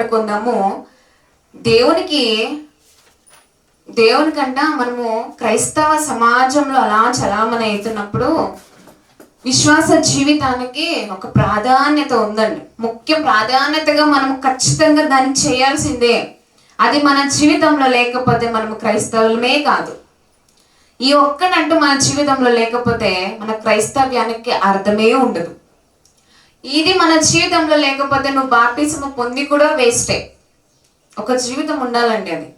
మాట్లాడుకుందాము. దేవునికంట మనము క్రైస్తవ సమాజంలో అలా చలామణి అవుతున్నప్పుడు విశ్వాస జీవితానికి ఒక ప్రాధాన్యత ఉందండి. ముఖ్య ప్రాధాన్యతగా మనం ఖచ్చితంగా దాన్ని చేయాల్సిందే. అది మన జీవితంలో లేకపోతే మనము క్రైస్తవులమే కాదు. ఈ ఒక్కనంటూ మన జీవితంలో లేకపోతే మన క్రైస్తవ్యానికి అర్థమే ఉండదు. ఇది మన జీవితంలో లేకపోతే నువ్వు బాప్టిజం పొంది కూడా వేస్టే. ఒక జీవితం ఉండాలండి. అది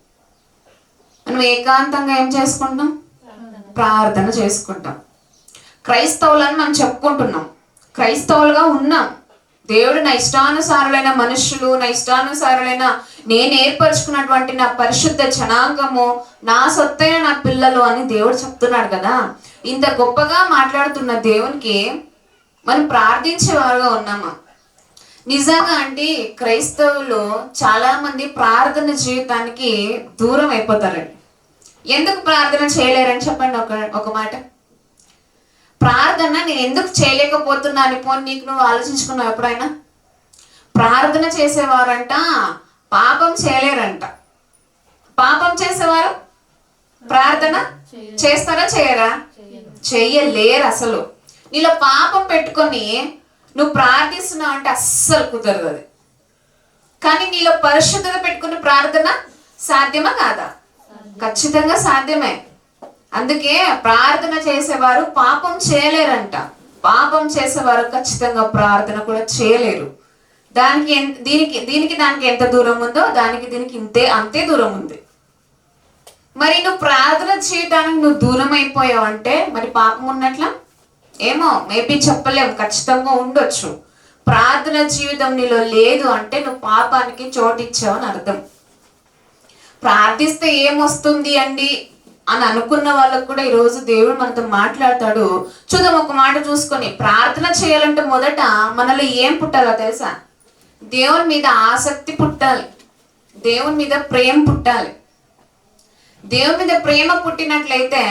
మనం ఏకాంతంగా ఏం చేసుకుంటాం? ప్రార్థన చేసుకుంటాం. క్రైస్తవులని మనం చెప్పుకుంటున్నాం, క్రైస్తవులుగా ఉన్నాం. దేవుడు నా ఇష్టానుసారులైన మనుషులు, నా ఇష్టానుసారులైన నేను ఏర్పరచుకున్నటువంటి నా పరిశుద్ధ జనాంగము, నా సొత్తైన నా పిల్లలు అని దేవుడు చెప్తున్నాడు కదా. ఇంత గొప్పగా మాట్లాడుతున్న దేవునికి మనం ప్రార్థించేవారుగా ఉన్నామా? నిజంగా అంటే క్రైస్తవులు చాలా మంది ప్రార్థన జీవితానికి దూరం అయిపోతారండి. ఎందుకు ప్రార్థన చేయలేరని చెప్పండి ఒక మాట. ప్రార్థన నేను ఎందుకు చేయలేకపోతున్నా అని పోనీ నీకు నువ్వు ఆలోచించుకున్నావు ఎప్పుడైనా? ప్రార్థన చేసేవారంట పాపం చేయలేరంట. పాపం చేసేవారు ప్రార్థన చేస్తారా? చేయరా? చెయ్యలేరు అసలు. నీలో పాపం పెట్టుకొని నువ్వు ప్రార్థిస్తున్నావు అంటే అస్సలు కుదరదు అది. కానీ నీలో పరిశుద్ధత పెట్టుకుని ప్రార్థన సాధ్యమా కాదా? ఖచ్చితంగా సాధ్యమే. అందుకే ప్రార్థన చేసేవారు పాపం చేయలేరంట. పాపం చేసేవారు ఖచ్చితంగా ప్రార్థన కూడా చేయలేరు. దీనికి ఎంత దూరం ఉందో దీనికి అంతే దూరం ఉంది. మరి నువ్వు ప్రార్థన చేయడానికి నువ్వు దూరం అయిపోయావు అంటే మరి పాపం ఉన్నట్లా? ఏమో, మేబీ చెప్పలేము, ఖచ్చితంగా ఉండొచ్చు. ప్రార్థన జీవితం నీలో లేదు అంటే నువ్వు పాపానికి చోటిచ్చావు అని అర్థం. ప్రార్థిస్తే ఏమొస్తుంది అండి అని అనుకున్న వాళ్ళకు కూడా ఈరోజు దేవుడు మనతో మాట్లాడతాడు. చూద్దాం, ఒక మాట చూసుకొని. ప్రార్థన చేయాలంటే మొదట మనలో ఏం పుట్టాలో తెలుసా? దేవుని మీద ఆసక్తి పుట్టాలి, దేవుని మీద ప్రేమ పుట్టాలి. దేవుని మీద ప్రేమ పుట్టినట్లయితే,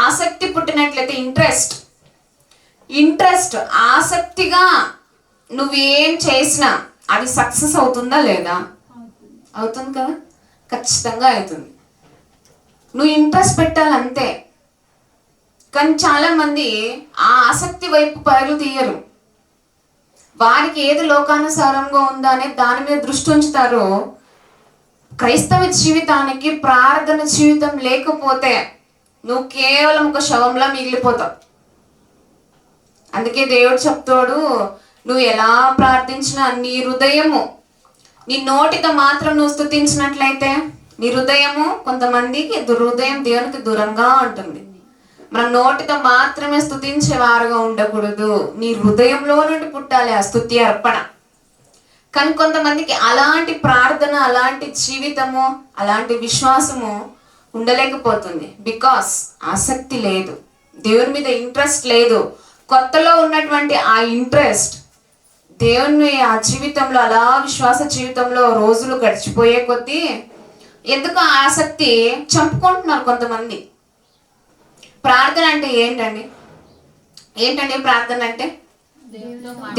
ఆసక్తి పుట్టినట్లయితే ఇంట్రెస్ట్ ఆసక్తిగా నువ్వేం చేసినా అది సక్సెస్ అవుతుందా లేదా? అవుతుంది కదా, ఖచ్చితంగా అవుతుంది. నువ్వు ఇంట్రెస్ట్ పెట్టాలి అంతే. కానీ చాలా మంది ఆ ఆసక్తి వైపు పరుగులు తీయరు. వారికి ఏది లోకానుసారంగా ఉందా అనే దాని మీద దృష్టి ఉంచుతారు. క్రైస్తవ జీవితానికి ప్రార్థన జీవితం లేకపోతే నువ్వు కేవలం ఒక శవంలా మిగిలిపోతావు. అందుకే దేవుడు చెప్తాడు, నువ్వు ఎలా ప్రార్థించినా నీ హృదయము, నీ నోటితో మాత్రం నువ్వు స్తుతించినట్లయితే నీ హృదయము, కొంతమందికి హృదయం దేవునికి దూరంగా ఉంటుంది. మనం నోటితో మాత్రమే స్తుతించేవారుగా ఉండకూడదు. నీ హృదయంలో నుండి పుట్టాలి ఆ స్తుతి అర్పణ. కానీ కొంతమందికి అలాంటి ప్రార్థన, అలాంటి జీవితము, అలాంటి విశ్వాసము ఉండలేకపోతుంది. బికాస్ ఆసక్తి లేదు, దేవుని మీద ఇంట్రెస్ట్ లేదు. కొత్తలో ఉన్నటువంటి ఆ ఇంట్రెస్ట్ దేవుని ఆ జీవితంలో, అలా విశ్వాస జీవితంలో రోజులు గడిచిపోయే కొద్దీ ఎందుకు ఆసక్తి చంపుకుంటున్నారు కొంతమంది. ప్రార్థన అంటే ఏంటండి? ప్రార్థన అంటే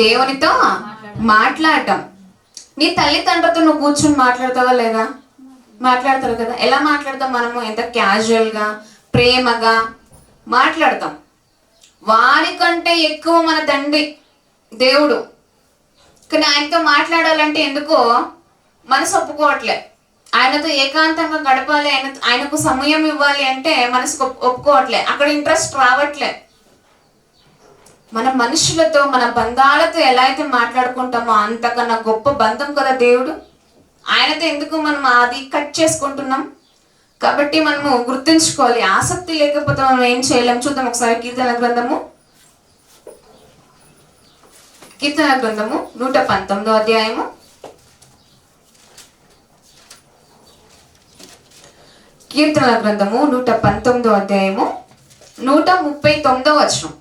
దేవునితో మాట్లాడటం. నీ తల్లిదండ్రులతో నువ్వు కూర్చొని మాట్లాడతావా లేదా? మాట్లాడతారు కదా. ఎలా మాట్లాడతాం మనము? ఎంత క్యాజువల్గా, ప్రేమగా మాట్లాడతాం. వారికంటే ఎక్కువ మన తండ్రి దేవుడు. కానీ ఆయనతో మాట్లాడాలంటే ఎందుకో మనసు ఒప్పుకోవట్లే. ఆయనతో ఏకాంతంగా గడపాలి, ఆయనకు సమయం ఇవ్వాలి అంటే మనసుకు ఒప్పుకోవట్లే. అక్కడ ఇంట్రెస్ట్ రావట్లే. మన మనుషులతో, మన బంధాలతో ఎలా అయితే మాట్లాడుకుంటామో అంతకన్నా గొప్ప బంధం కదా దేవుడు. ఆయనతో ఎందుకు మనం అది కట్ చేసుకుంటున్నాం? కాబట్టి మనము గుర్తుంచుకోవాలి, ఆసక్తి లేకపోతే మనం ఏం చేయలేం. చూద్దాం ఒకసారి కీర్తన గ్రంథము 119వ అధ్యాయము. కీర్తనల గ్రంథము 119వ అధ్యాయము 139వ వచనం.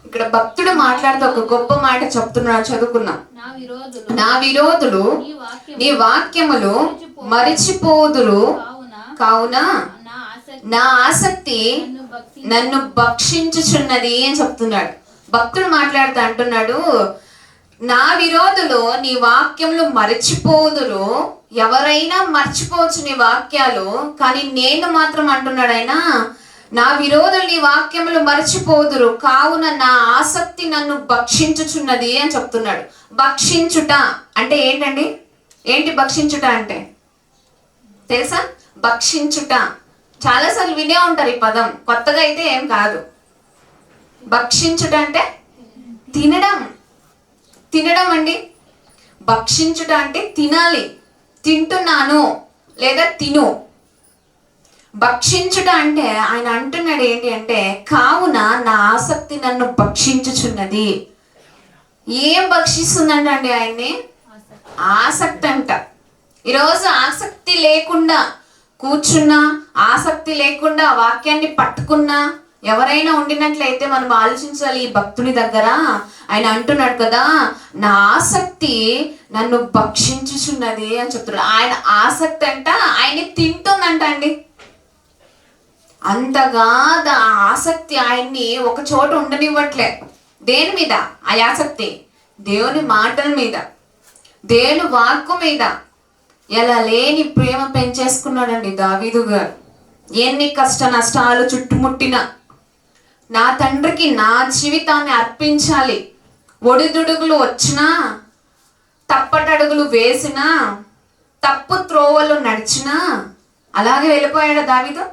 ఇక్కడ భక్తుడు మాట్లాడుతూ ఒక గొప్ప మాట చెప్తున్నాడు, చదువుకున్నాం. నా విరోధులు నీ వాక్యములు మరిచిపోదురు కావున నా ఆసక్తి నన్ను భక్షించుచున్నది అని చెప్తున్నాడు. భక్తుడు మాట్లాడుతూ అంటున్నాడు, నా విరోధులు నీ వాక్యములు మరచిపోదురు. ఎవరైనా మర్చిపోవచ్చు నీ వాక్యాలు, కానీ నేను మాత్రం అంటున్నాడు ఆయన, నా విరోధులు నీ వాక్యములు మరచిపోదురు, కావున నా ఆసక్తి నన్ను భక్షించుచున్నది అని చెప్తున్నాడు. భక్షించుట అంటే ఏంటండి? ఏంటి భక్షించుట అంటే? తెలుసా? భక్షించుట చాలాసార్లు వినే ఉంటారు ఈ పదం, కొత్తగా అయితే ఏం కాదు. భక్షించుట అంటే తినడం. తినడం అండి. భక్షించుట అంటే తినాలి, తింటున్నాను లేదా తిను. భక్షించుట అంటే ఆయన అంటున్నాడు ఏంటి అంటే, కావున నా ఆసక్తి నన్ను భక్షించుచున్నది. ఏం భక్షిస్తుందంటే ఆయన్ని? ఆసక్తి అంట. ఈరోజు ఆసక్తి లేకుండా కూర్చున్నా, ఆసక్తి లేకుండా వాక్యాన్ని పట్టుకున్నా ఎవరైనా ఉండినట్లయితే మనం ఆలోచించాలి. ఈ భక్తుని దగ్గర ఆయన అంటున్నాడు కదా, నా ఆసక్తి నన్ను భక్షించుచున్నది అని చెప్తున్నాడు. ఆయన ఆసక్తి అంట ఆయన్ని తింటుందంట అండి. అంతగా ఆ ఆసక్తి ఆయన్ని ఒక చోట ఉండనివ్వట్లే. దేని మీద ఆ ఆసక్తి? దేవుని మాటల మీద, దేవుని వాక్కు మీద. ఎలా లేని ప్రేమ పెంచేసుకున్నాడండి దావీదు గారు. ఎన్ని కష్ట నష్టాలు చుట్టుముట్టినా నా తండ్రికి నా జీవితాన్ని అర్పించాలి, ఒడిదుడుగులు వచ్చినా, తప్పటడుగులు వేసినా, తప్పు త్రోవలు నడిచినా అలాగే వెళ్ళిపోయాడు దావీదు.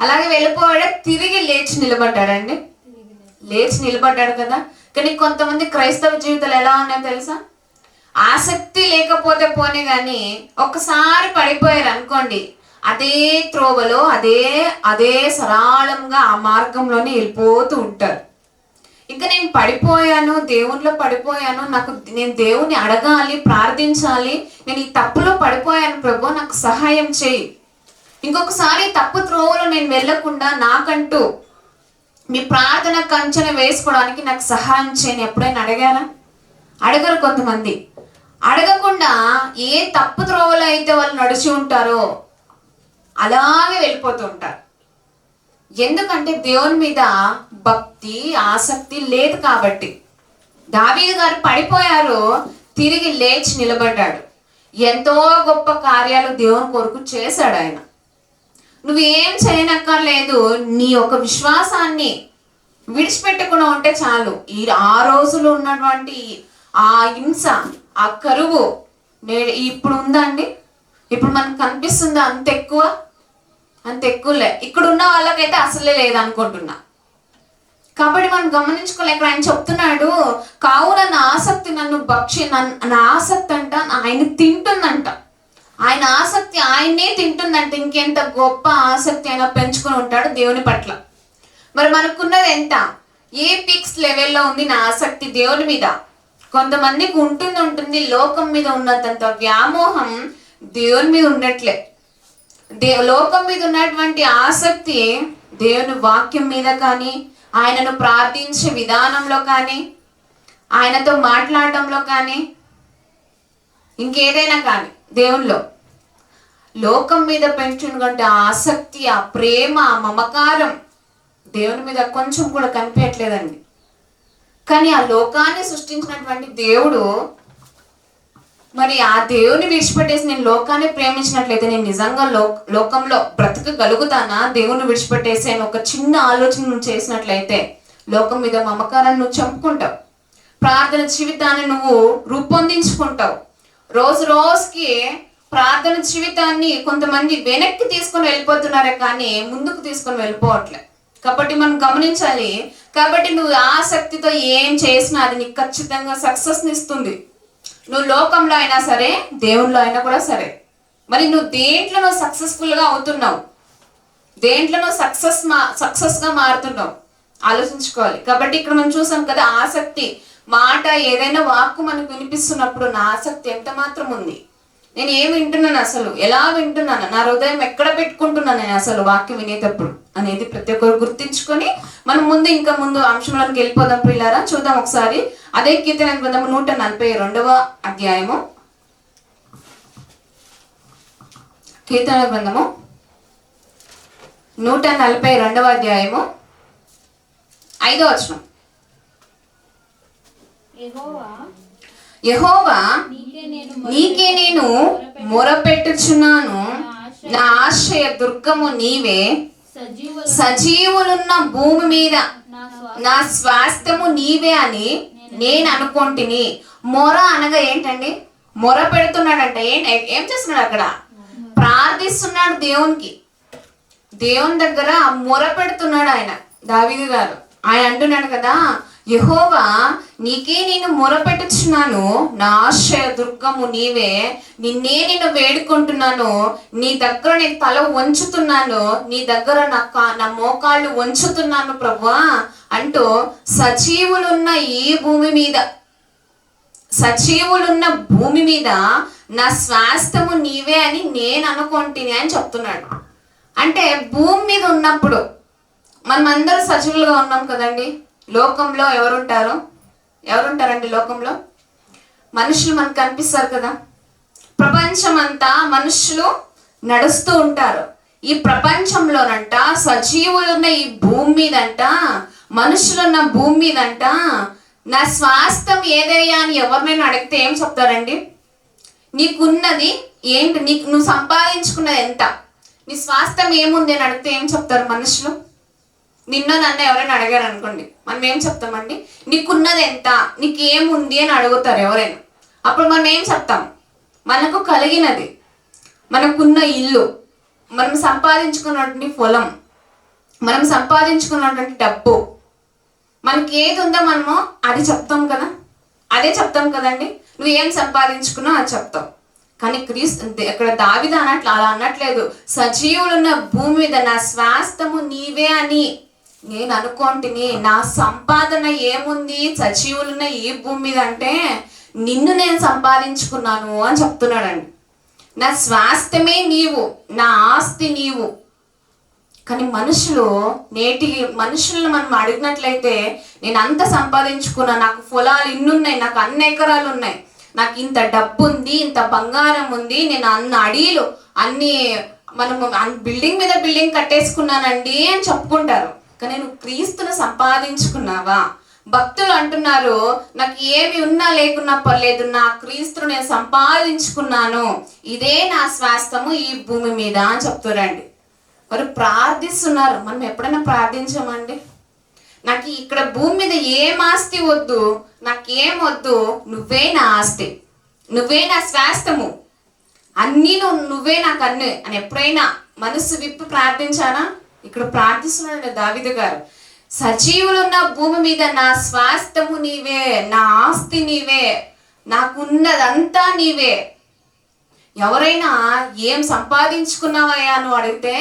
అలాగే వెళ్ళిపోయాడు, తిరిగి లేచి నిలబడ్డాడండి. లేచి నిలబడ్డాడు కదా. కానీ కొంతమంది క్రైస్తవ జీవితాలు ఎలా ఉన్నాయో తెలుసా? ఆసక్తి లేకపోతే పోనీ కానీ ఒక్కసారి పడిపోయారు అనుకోండి, అదే త్రోవలో అదే సరళంగా ఆ మార్గంలోనే వెళ్ళిపోతూ ఉంటారు. ఇంకా నేను పడిపోయాను, దేవునిలో పడిపోయాను, నేను దేవుని అడగాలి, ప్రార్థించాలి, నేను ఈ తప్పులో పడిపోయాను ప్రభు, నాకు సహాయం చేయి, ఇంకొకసారి తప్పు త్రోవలో నేను వెళ్ళకుండా నాకంటూ మీ ప్రార్థన కంచెన వేసుకోవడానికి నాకు సహాయం చేయని ఎప్పుడైనా అడిగారా? అడగరు కొంతమంది. అడగకుండా ఏ తప్పు త్రోవలో అయితే వాళ్ళు నడిచి ఉంటారో అలాగే వెళ్ళిపోతూ ఉంటారు. ఎందుకంటే దేవుని మీద భక్తి, ఆసక్తి లేదు కాబట్టి. దావీదు గారు పడిపోయారు, తిరిగి లేచి నిలబడ్డాడు. ఎంతో గొప్ప కార్యాలు దేవుని కొరకు చేశాడు ఆయన. నువ్వేం చేయనక్కర్లేదు, నీ యొక్క విశ్వాసాన్ని విడిచిపెట్టకుండా ఉంటే చాలు. ఆ రోజులు ఉన్నటువంటి ఆ హింస, ఆ కరువు ఇప్పుడు ఉందా అండి? ఇప్పుడు మనకు కనిపిస్తుందా? అంత ఎక్కువలే. ఇక్కడ ఉన్న వాళ్ళకైతే అసలే లేదనుకుంటున్నా. కాబట్టి మనం గమనించుకోలేక ఆయన చెప్తున్నాడు, కావున నా ఆసక్తి నన్ను నా ఆసక్తి అంట ఆయన తింటుందంట. ఆయన ఆసక్తి ఆయన్నే తింటుందంట. ఇంకెంత గొప్ప ఆసక్తి అయినా పెంచుకుని ఉంటాడు దేవుని పట్ల. మరి మనకున్నది ఎంత? ఏ పిక్స్ లెవెల్లో ఉంది నా ఆసక్తి దేవుని మీద? కొంతమందికి ఉంటుంది, లోకం మీద ఉన్నంత వ్యామోహం దేవుని మీద ఉండట్లే. లోకం మీద ఉన్నటువంటి ఆసక్తి దేవుని వాక్యం మీద కానీ, ఆయనను ప్రార్థించే విధానంలో కానీ, ఆయనతో మాట్లాడటంలో కానీ, ఇంకేదైనా కానీ దేవునిలో. లోకం మీద పెంచుకుంటే ఆ ఆసక్తి, ఆ ప్రేమ, ఆ మమకారం దేవుని మీద కొంచెం కూడా కనిపించట్లేదండి. కానీ ఆ లోకాన్ని సృష్టించినటువంటి దేవుడు, మరి ఆ దేవుని విడిచిపెట్టేసి నేను లోకాన్ని ప్రేమించినట్లయితే నేను నిజంగా లోకంలో బ్రతకగలుగుతానా? దేవుని విడిచిపెట్టేసి అని ఒక చిన్న ఆలోచన నువ్వు చేసినట్లయితే లోకం మీద మమకారాన్ని నువ్వు చంపుకుంటావు. ప్రార్థన జీవితాన్ని నువ్వు రూపొందించుకుంటావు. రోజు రోజుకి ప్రార్థన జీవితాన్ని కొంతమంది వెనక్కి తీసుకొని వెళ్ళిపోతున్నారే కానీ ముందుకు తీసుకొని వెళ్ళిపోవట్లే. కాబట్టి మనం గమనించాలి. కాబట్టి నువ్వు ఆసక్తితో ఏం చేసినా అది నీకు ఖచ్చితంగా సక్సెస్ని ఇస్తుంది. నువ్వు లోకంలో అయినా సరే, దేవునిలో అయినా కూడా సరే. మరి నువ్వు దేంట్లో నువ్వు సక్సెస్ఫుల్గా అవుతున్నావు, దేంట్లో నువ్వు సక్సెస్గా మారుతున్నావు ఆలోచించుకోవాలి. కాబట్టి ఇక్కడ మనం చూసాం కదా, ఆసక్తి మాట, ఏదైనా వాక్కు మనకు వినిపిస్తున్నప్పుడు నా ఆసక్తి ఎంత మాత్రం ఉంది, నేను ఏం వింటున్నాను, అసలు ఎలా వింటున్నాను, నా హృదయం ఎక్కడ పెట్టుకుంటున్నాను నేను అసలు వాక్యం వినేటప్పుడు అనేది ప్రతి ఒక్కరు గుర్తించుకొని మనం ఇంకా ముందు అంశంలోకి వెళ్ళిపోదాం ప్రియులారా. చూద్దాం ఒకసారి అదే కీర్తన గ్రంథము 142వ అధ్యాయము. కీర్తన గ్రంథము 142వ అధ్యాయము 5వ వచనం. యెహోవా నీకే నేను మొరపెట్టుచున్నాను, నా ఆశ్రయ దుర్గము నీవే, సజీవులున్న భూమి మీద నా స్వాస్థ్యము నీవే అని నేను అనుకుంటుని. మొర అనగా ఏంటండి? మొర పెడుతున్నాడంట. ఏం చేస్తున్నాడు అక్కడ? ప్రార్థిస్తున్నాడు దేవునికి. దేవుని దగ్గర మొర పెడుతున్నాడు ఆయన, దావీదు గారు. ఆయన అంటున్నాడు కదా, యెహోవా నీకే నేను మొరపెట్టుచున్నాను, నా ఆశ్రయ దుర్గము నీవే, నేను వేడుకుంటున్నాను, నీ దగ్గర నేను తల వంచుతున్నాను, నీ దగ్గర నా మోకాళ్ళు వంచుతున్నాను ప్రభువా అంటూ సజీవులున్న ఈ భూమి మీద, సజీవులున్న భూమి మీద నా స్వాస్థ్యము నీవే అని నేను అనుకుంటుని అని చెప్తున్నాడు. అంటే భూమి మీద ఉన్నప్పుడు మనమందరూ సజీవులుగా ఉన్నాం కదండి. లోకంలో ఎవరుంటారండి? లోకంలో మనుషులు మనకు కనిపిస్తారు కదా. ప్రపంచం అంతా మనుషులు నడుస్తూ ఉంటారు. ఈ ప్రపంచంలోనంట సజీవులున్న ఈ భూమి మీదంట, మనుషులున్న భూమి మీదంట నా స్వాస్థ్యం ఏదయ్యా అని ఎవరినైనా అడిగితే ఏం చెప్తారండి? నీకున్నది ఏంటి? నువ్వు సంపాదించుకున్నది ఎంత? నీ స్వాస్థ్యం ఏముంది అని అడిగితే ఏం చెప్తారు మనుషులు? నన్ను ఎవరైనా అడిగారు అనుకోండి, మనం ఏం చెప్తామండి? నీకున్నది ఎంత, నీకేముంది అని అడుగుతారు ఎవరైనా. అప్పుడు మనం ఏం చెప్తాం? మనకు కలిగినది, మనకున్న ఇల్లు, మనం సంపాదించుకున్నటువంటి పొలం, మనం సంపాదించుకున్నటువంటి డబ్బు, మనకి ఏది ఉందో మనము అది చెప్తాం కదా. అదే చెప్తాం కదండి. నువ్వు ఏం సంపాదించుకున్నావు అది చెప్తావు. కానీ క్రీస్తు ఇక్కడ దావీదు అలా అనట్లేదు. సజీవులున్న భూమి మీద నా స్వాస్థ్యము నీవే అని నేను అనుకుంటుని. నా సంపాదన ఏముంది సజీవులున్న ఈ భూమి మీద అంటే నిన్ను నేను సంపాదించుకున్నాను అని చెప్తున్నాడండి. నా స్వాస్థ్యమే నీవు, నా ఆస్తి నీవు. కానీ నేటి మనుషులను మనం అడిగినట్లయితే, నేను అంత సంపాదించుకున్నా, నాకు పొలాలు ఇన్నున్నాయి, నాకు అన్ని ఎకరాలు ఉన్నాయి, నాకు ఇంత డబ్బు ఉంది, ఇంత బంగారం ఉంది, నేను అడిలు మనము బిల్డింగ్ మీద బిల్డింగ్ కట్టేసుకున్నానండి అని చెప్పుకుంటారు. కానీ నువ్వు క్రీస్తును సంపాదించుకున్నావా? భక్తులు అంటున్నారు, నాకు ఏమి ఉన్నా లేకున్నా పర్లేదు, నా క్రీస్తును నేను సంపాదించుకున్నాను, ఇదే నా స్వాస్థ్యము ఈ భూమి మీద అని చెప్తారండి. వారు ప్రార్థిస్తున్నారు. మనం ఎప్పుడైనా ప్రార్థించామండి? నాకు ఇక్కడ భూమి మీద ఏం ఆస్తి వద్దు, నాకేం వద్దు, నువ్వే నా ఆస్తి, నువ్వే నా స్వాస్థ్యము, అన్నీ నువ్వే నాకు అన్ని అని ఎప్పుడైనా మనసు విప్పి ప్రార్థించానా? ఇక్కడ ప్రార్థిస్తున్నాడు దావీదు గారు. సజీవులున్న భూమి మీద నా స్వాస్థ్యము నీవే, నా ఆస్తి నీవే, నాకున్నదంతా నీవే. ఎవరైనా ఏం సంపాదించుకున్నావయ్యా నువ్వు అడిగితే,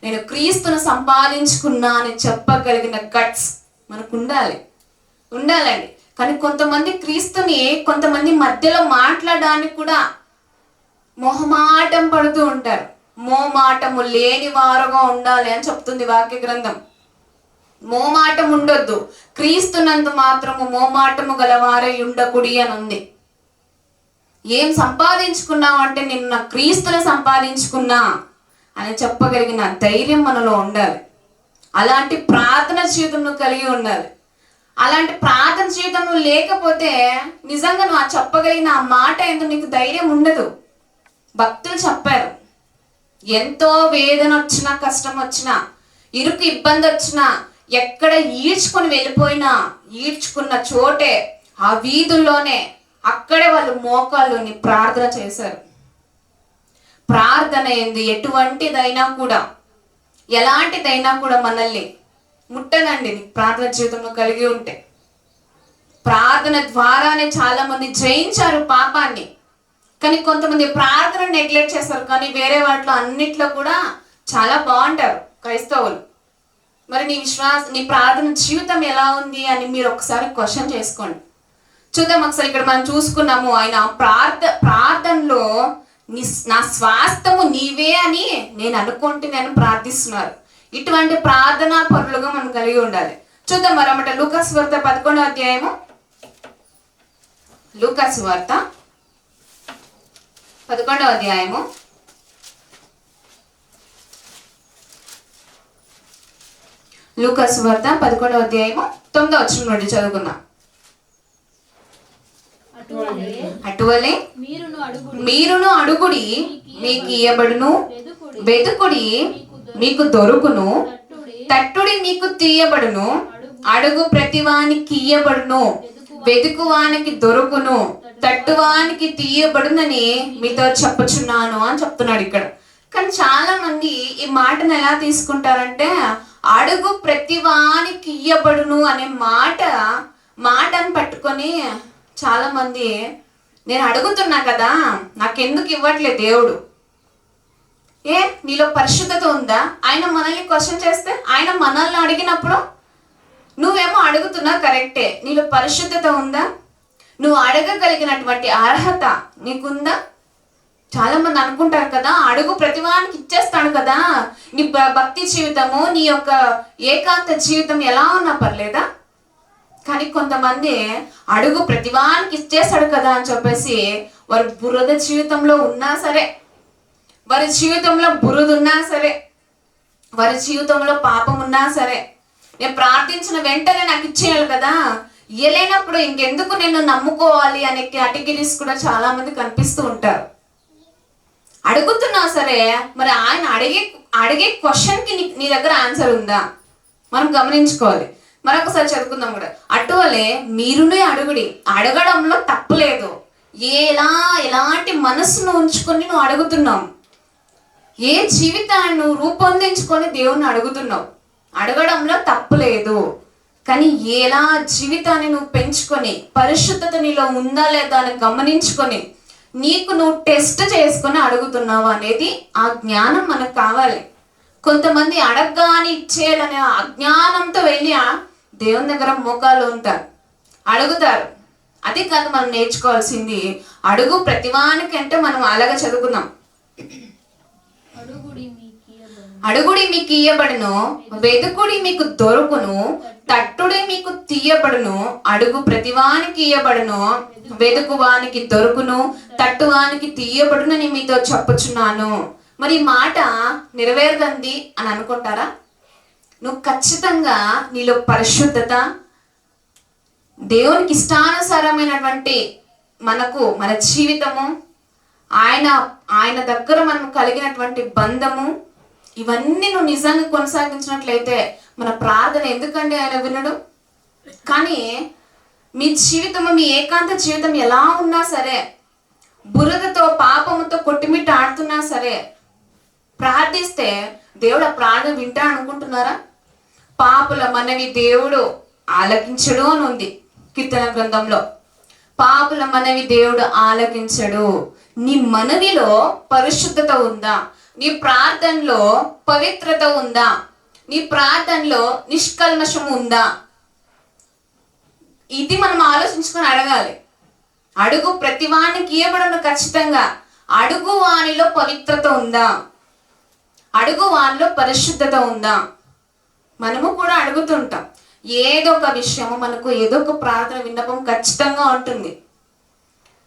నేను క్రీస్తును సంపాదించుకున్నా అని చెప్పగలిగిన గట్స్ మనకు ఉండాలండి. కానీ కొంతమంది క్రీస్తుని కొంతమంది మధ్యలో మాట్లాడడానికి కూడా మొహమాటం పడుతూ ఉంటారు. మోమాటము లేని వారుగా ఉండాలి అని చెప్తుంది వాక్య గ్రంథం. మోమాటం ఉండొద్దు, క్రీస్తునందు మాత్రము మోమాటము గలవారై ఉండకుడి అని ఉంది. ఏం సంపాదించుకున్నావు అంటే, నేను నా క్రీస్తుని సంపాదించుకున్నా అని చెప్పగలిగిన ధైర్యం మనలో ఉండాలి. అలాంటి ప్రార్థన జీవితం కలిగి ఉండాలి. అలాంటి ప్రార్థన జీవితం లేకపోతే నిజంగా నువ్వు చెప్పగలిగిన ఆ మాట ఎందుకు నీకు ధైర్యం ఉండదు. భక్తులు చెప్పారు, ఎంతో వేదన వచ్చినా, కష్టం వచ్చినా, ఇరుకు ఇబ్బంది వచ్చినా, ఎక్కడ ఈడ్చుకొని వెళ్ళిపోయినా, ఈడ్చుకున్న చోటే ఆ వీధుల్లోనే అక్కడే వాళ్ళు మోకాళ్ళుని ప్రార్థన చేశారు. ప్రార్థన ఏంది? ఎటువంటిదైనా కూడా, ఎలాంటిదైనా కూడా మనల్ని ముట్టనండి ప్రార్థన జీవితంలో కలిగి ఉంటే. ప్రార్థన ద్వారానే చాలా మంది జయించారు పాపాన్ని. కానీ కొంతమంది ప్రార్థన నెగ్లెక్ట్ చేస్తారు, కానీ వేరే వాటిలో అన్నిట్లో కూడా చాలా బాగుంటారు క్రైస్తవులు. మరి నీ ప్రార్థన జీవితం ఎలా ఉంది అని మీరు ఒకసారి క్వశ్చన్ చేసుకోండి. చూద్దాం ఒకసారి. ఇక్కడ మనం చూసుకున్నాము, ఆయన ప్రార్థనలో నా స్వాస్థ్యము నీవే అని నేను అనుకుంటున్నాను ప్రార్థిస్తున్నారు. ఇటువంటి ప్రార్థనా పరులుగా మనం కలిగి ఉండాలి. చూద్దాం మరొకటి. లూకాసు వార్త 11వ అధ్యాయము. లూకాసు వార్త 11వ అధ్యాయము. లూకాసు వార్త 11వ అధ్యాయము 9వ వచనం నుండి చదువుకుందాం. అటువలే మీరును అడుగుడి మీకు ఇయ్యబడును, వెదుకుడి మీకు దొరుకును, తట్టుడి మీకు తీయబడును, అడుగు ప్రతివానికి ఇయ్యబడును, వెదుకువానికి దొరుకును, తట్టువానికి తీయబడునని మీతో చెప్పుచున్నాను అని చెప్తున్నాడు ఇక్కడ. కానీ చాలా మంది ఈ మాటను ఎలా తీసుకుంటారంటే, అడుగు ప్రతివానికి ఇయ్యబడును అనే మాటను పట్టుకొని చాలా మంది, నేను అడుగుతున్నా కదా నాకెందుకు ఇవ్వట్లేదు దేవుడు, నీలో పరిశుద్ధత ఉందా? ఆయన మనల్ని క్వశ్చన్ చేస్తే, ఆయన మనల్ని అడిగినప్పుడు నువ్వేమో అడుగుతున్నావు కరెక్టే, నీలో పరిశుద్ధత ఉందా? నువ్వు అడగగలిగినటువంటి అర్హత నీకుందా? చాలా మంది అనుకుంటారు కదా, అడుగు ప్రతివానికి ఇచ్చేస్తాడు కదా, నీ భక్తి జీవితము, నీ యొక్క ఏకాంత జీవితం ఎలా ఉన్నా పర్లేదా? కానీ కొంతమంది అడుగు ప్రతివానికి ఇచ్చేస్తాడు కదా అని చెప్పేసి వారి బురద జీవితంలో ఉన్నా సరే, వారి జీవితంలో బురద ఉన్నా సరే, వారి జీవితంలో పాపం ఉన్నా సరే, నేను ప్రార్థించిన వెంటనే నాకు ఇచ్చేయాలి కదా, ఇయ్యలేనప్పుడు ఇంకెందుకు నేను నమ్ముకోవాలి అనే కేటగిరీస్ కూడా చాలా మంది కనిపిస్తూ ఉంటారు. అడుగుతున్నా సరే, మరి ఆయన అడిగే క్వశ్చన్కి నీ దగ్గర ఆన్సర్ ఉందా మనం గమనించుకోవాలి. మరొకసారి చదువుకుందాం కూడా. అటువలే మీరునే అడుగుడి, అడగడంలో తప్పు లేదు. ఎలాంటి మనసును ఉంచుకొని నువ్వు అడుగుతున్నావు, ఏ జీవితాన్ని నువ్వు రూపొందించుకొని దేవుణ్ణి అడుగుతున్నావు, అడగడంలో తప్పు లేదు. కానీ ఎలా జీవితాన్ని నువ్వు పెంచుకొని, పరిశుద్ధత నీలో ఉందా లేదా అని గమనించుకొని, నీకు నువ్వు టెస్ట్ చేసుకొని అడుగుతున్నావు అనేది ఆ జ్ఞానం మనకు కావాలి. కొంతమంది అడగగానే ఇచ్చేయాలనే అజ్ఞానంతో వెళ్ళి దేవుని దగ్గర మోకాలు ఉంటారు, అడుగుతారు. అది కాదు మనం నేర్చుకోవాల్సింది. అడుగు ప్రతివానికి అంటే మనం అలాగా చదువుకుందాం. అడుగుడి మీకు ఇయ్యబడును, వెదుకుడి మీకు దొరుకును, తట్టుడి మీకు తీయబడును, అడుగు ప్రతివానికి ఇయ్యబడును, వెదుకువానికి దొరుకును, తట్టువానికి తీయబడునని మీతో చెప్పుచున్నాను. మరి ఈ మాట నెరవేరదండి అని అనుకుంటారా? నువ్వు ఖచ్చితంగా నీలో పరిశుద్ధత, దేవునికి ఇష్టానుసారమైనటువంటి మన జీవితము, ఆయన దగ్గర మనం కలిగినటువంటి బంధము, ఇవన్నీ నువ్వు నిజంగా కొనసాగించినట్లయితే మన ప్రార్థన ఎందుకండి ఆయన వినడు? కానీ మీ జీవితము, మీ ఏకాంత జీవితం ఎలా ఉన్నా సరే, బురదతో పాపముతో కొట్టిమిట్ట ఆడుతున్నా సరే, ప్రార్థిస్తే దేవుడు ఆ ప్రార్థన వింటా అనుకుంటున్నారా? పాపుల మనవి దేవుడు ఆలకించడు అని ఉంది కీర్తన గ్రంథంలో. పాపుల మనవి దేవుడు ఆలకించడు. నీ మనవిలో పరిశుద్ధత ఉందా? నీ ప్రార్థనలో పవిత్రత ఉందా? నీ ప్రార్థనలో నిష్కల్మషం ఉందా? ఇది మనం ఆలోచించుకొని అడగాలి. అడుగు ప్రతివానికి ఇవ్వబడను ఖచ్చితంగా. అడుగు వానిలో పవిత్రత ఉందా? అడుగు వానిలో పరిశుద్ధత ఉందా? మనము కూడా అడుగుతుంటాం. ఏదో ఒక విషయము, మనకు ఏదో ఒక ప్రార్థన విన్నపం ఖచ్చితంగా ఉంటుంది.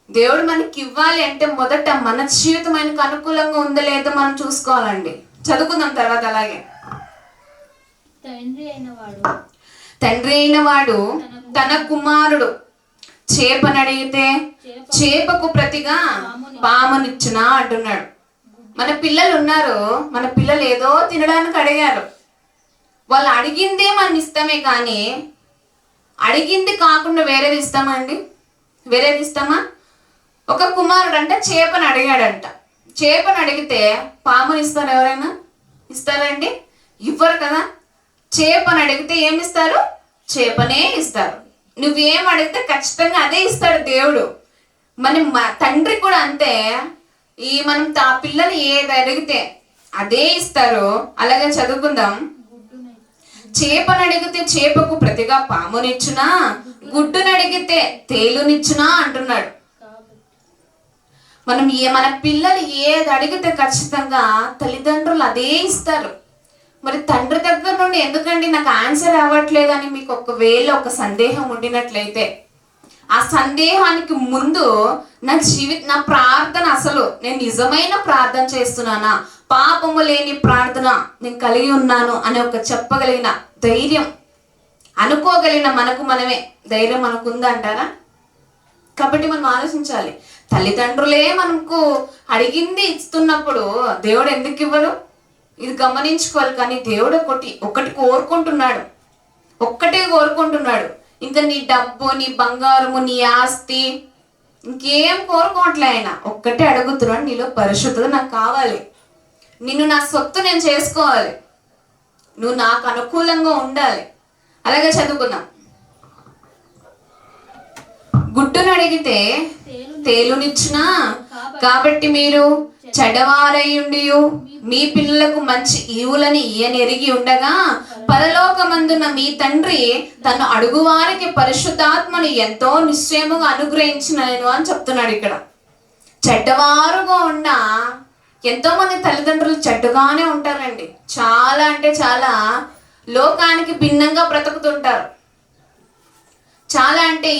దేవుడు మనకి ఇవ్వాలి అంటే మొదట మన జీవితం ఆయనకు అనుకూలంగా ఉందో లేదో మనం చూసుకోవాలండి. చదువుకుందాం తర్వాత. అలాగే తండ్రి అయిన వాడు తన కుమారుడు చేపనడిగితే చేపకు ప్రతిగా పామునిచ్చునా అంటున్నాడు. మన పిల్లలు ఉన్నారు, మన పిల్లలు ఏదో తినడానికి అడిగారు. వాళ్ళు అడిగిందే మనం ఇస్తామే, కానీ అడిగింది కాకుండా వేరేది ఇస్తామా అండి? వేరేది ఇస్తామా? ఒక కుమారుడు అంటే చేపను అడిగాడంట. చేపను అడిగితే పాముని ఇస్తారు? ఎవరైనా ఇస్తారండి? ఇవ్వరు కదా. చేపను అడిగితే ఏమిస్తారు? చేపనే ఇస్తారు. నువ్వేం అడిగితే ఖచ్చితంగా అదే ఇస్తాడు దేవుడు. మన తండ్రి కూడా అంతే. మనం ఆ పిల్లలు ఏది అడిగితే అదే ఇస్తారు. అలాగే చదువుకుందాం. చేపను అడిగితే చేపకు ప్రతిగా పామునిచ్చునా, గుడ్డును అడిగితే తేలునిచ్చునా అంటున్నాడు. మన పిల్లలు ఏది అడిగితే ఖచ్చితంగా తల్లిదండ్రులు అదే ఇస్తారు. మరి తండ్రి దగ్గర నుండి ఎందుకండి నాకు ఆన్సర్ అవ్వట్లేదు అని మీకు ఒకవేళ ఒక సందేహం ఉండినట్లయితే, ఆ సందేహానికి ముందు నా ప్రార్థన, అసలు నేను నిజమైన ప్రార్థన చేస్తున్నానా, పాపము లేని ప్రార్థన నేను కలిగి ఉన్నాను అని ఒక చెప్పగలిగిన ధైర్యం, అనుకోగలిగిన మనకు మనమే ధైర్యం మనకుందా అంటారా? కాబట్టి మనం ఆలోచించాలి, తల్లిదండ్రులే మనకు అడిగింది ఇస్తున్నప్పుడు దేవుడు ఎందుకు ఇవ్వరు? ఇది గమనించుకోవాలి. కానీ దేవుడు ఒకటి కోరుకుంటున్నాడు, ఒక్కటే కోరుకుంటున్నాడు. ఇంకా నీ డబ్బు, నీ బంగారము, నీ ఆస్తి ఇంకేం కోరుకోవట్లే. ఆయన ఒక్కటే అడుగుతున్నాడు, నీలో పరిశుద్ధత నాకు కావాలి, నిన్ను నా సొత్తు నేను చేసుకోవాలి, నువ్వు నాకు అనుకూలంగా ఉండాలి. అలాగే చదువుకుందాం. గుడ్డును అడిగితే తేలునిచ్చునా? కాబట్టి మీరు చెడ్డవారయుండి మీ పిల్లలకు మంచి ఈవులని ఎరిగి ఉండగా పరలోకమందున మీ తండ్రి తను అడుగువారికి పరిశుద్ధాత్మను ఎంతో నిశ్చయముగా అనుగ్రహించినను అని చెప్తున్నాడు. ఇక్కడ చెడ్డవారుగా ఉన్న ఎంతో మంది తల్లిదండ్రులు చెడ్డగానే ఉంటారండి. చాలా అంటే చాలా లోకానికి భిన్నంగా బ్రతుకుతుంటారు. చాలా అంటే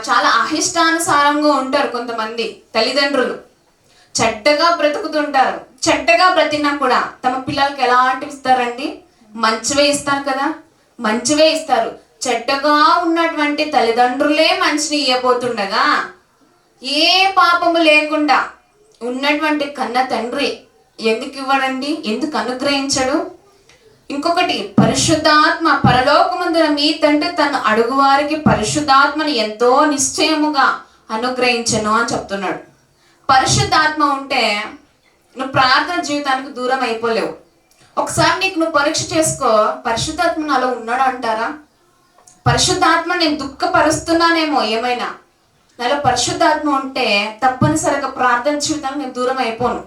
చాలా అహిష్టానుసారంగా ఉంటారు. కొంతమంది తల్లిదండ్రులు చెడ్డగా బ్రతుకుతుంటారు. చెడ్డగా బ్రతినా కూడా తమ పిల్లలకి ఎలాంటివి ఇస్తారండి? మంచివే ఇస్తారు కదా, మంచివే ఇస్తారు. చెడ్డగా ఉన్నటువంటి తల్లిదండ్రులే మంచిని ఇవ్వబోతుండగా ఏ పాపము లేకుండా ఉన్నటువంటి కన్న తండ్రి ఎందుకు ఇవ్వడండి? ఎందుకు అనుగ్రహించడు? ఇంకొకటి, పరిశుద్ధాత్మ పరలోకమందున మీ తండ్రి తను అడుగువారికి పరిశుద్ధాత్మని ఎంతో నిశ్చయముగా అనుగ్రహించను అని చెప్తున్నాడు. పరిశుద్ధాత్మ ఉంటే నువ్వు ప్రార్థన జీవితానికి దూరం అయిపోలేవు. ఒకసారి నువ్వు పరీక్ష చేసుకో, పరిశుద్ధాత్మ నాలో ఉన్నాడు అంటారా? పరిశుద్ధాత్మ నేను దుఃఖపరుస్తున్నానేమో ఏమైనా, నాలో పరిశుద్ధాత్మ ఉంటే తప్పనిసరిగా ప్రార్థన జీవితానికి నేను దూరం అయిపోను.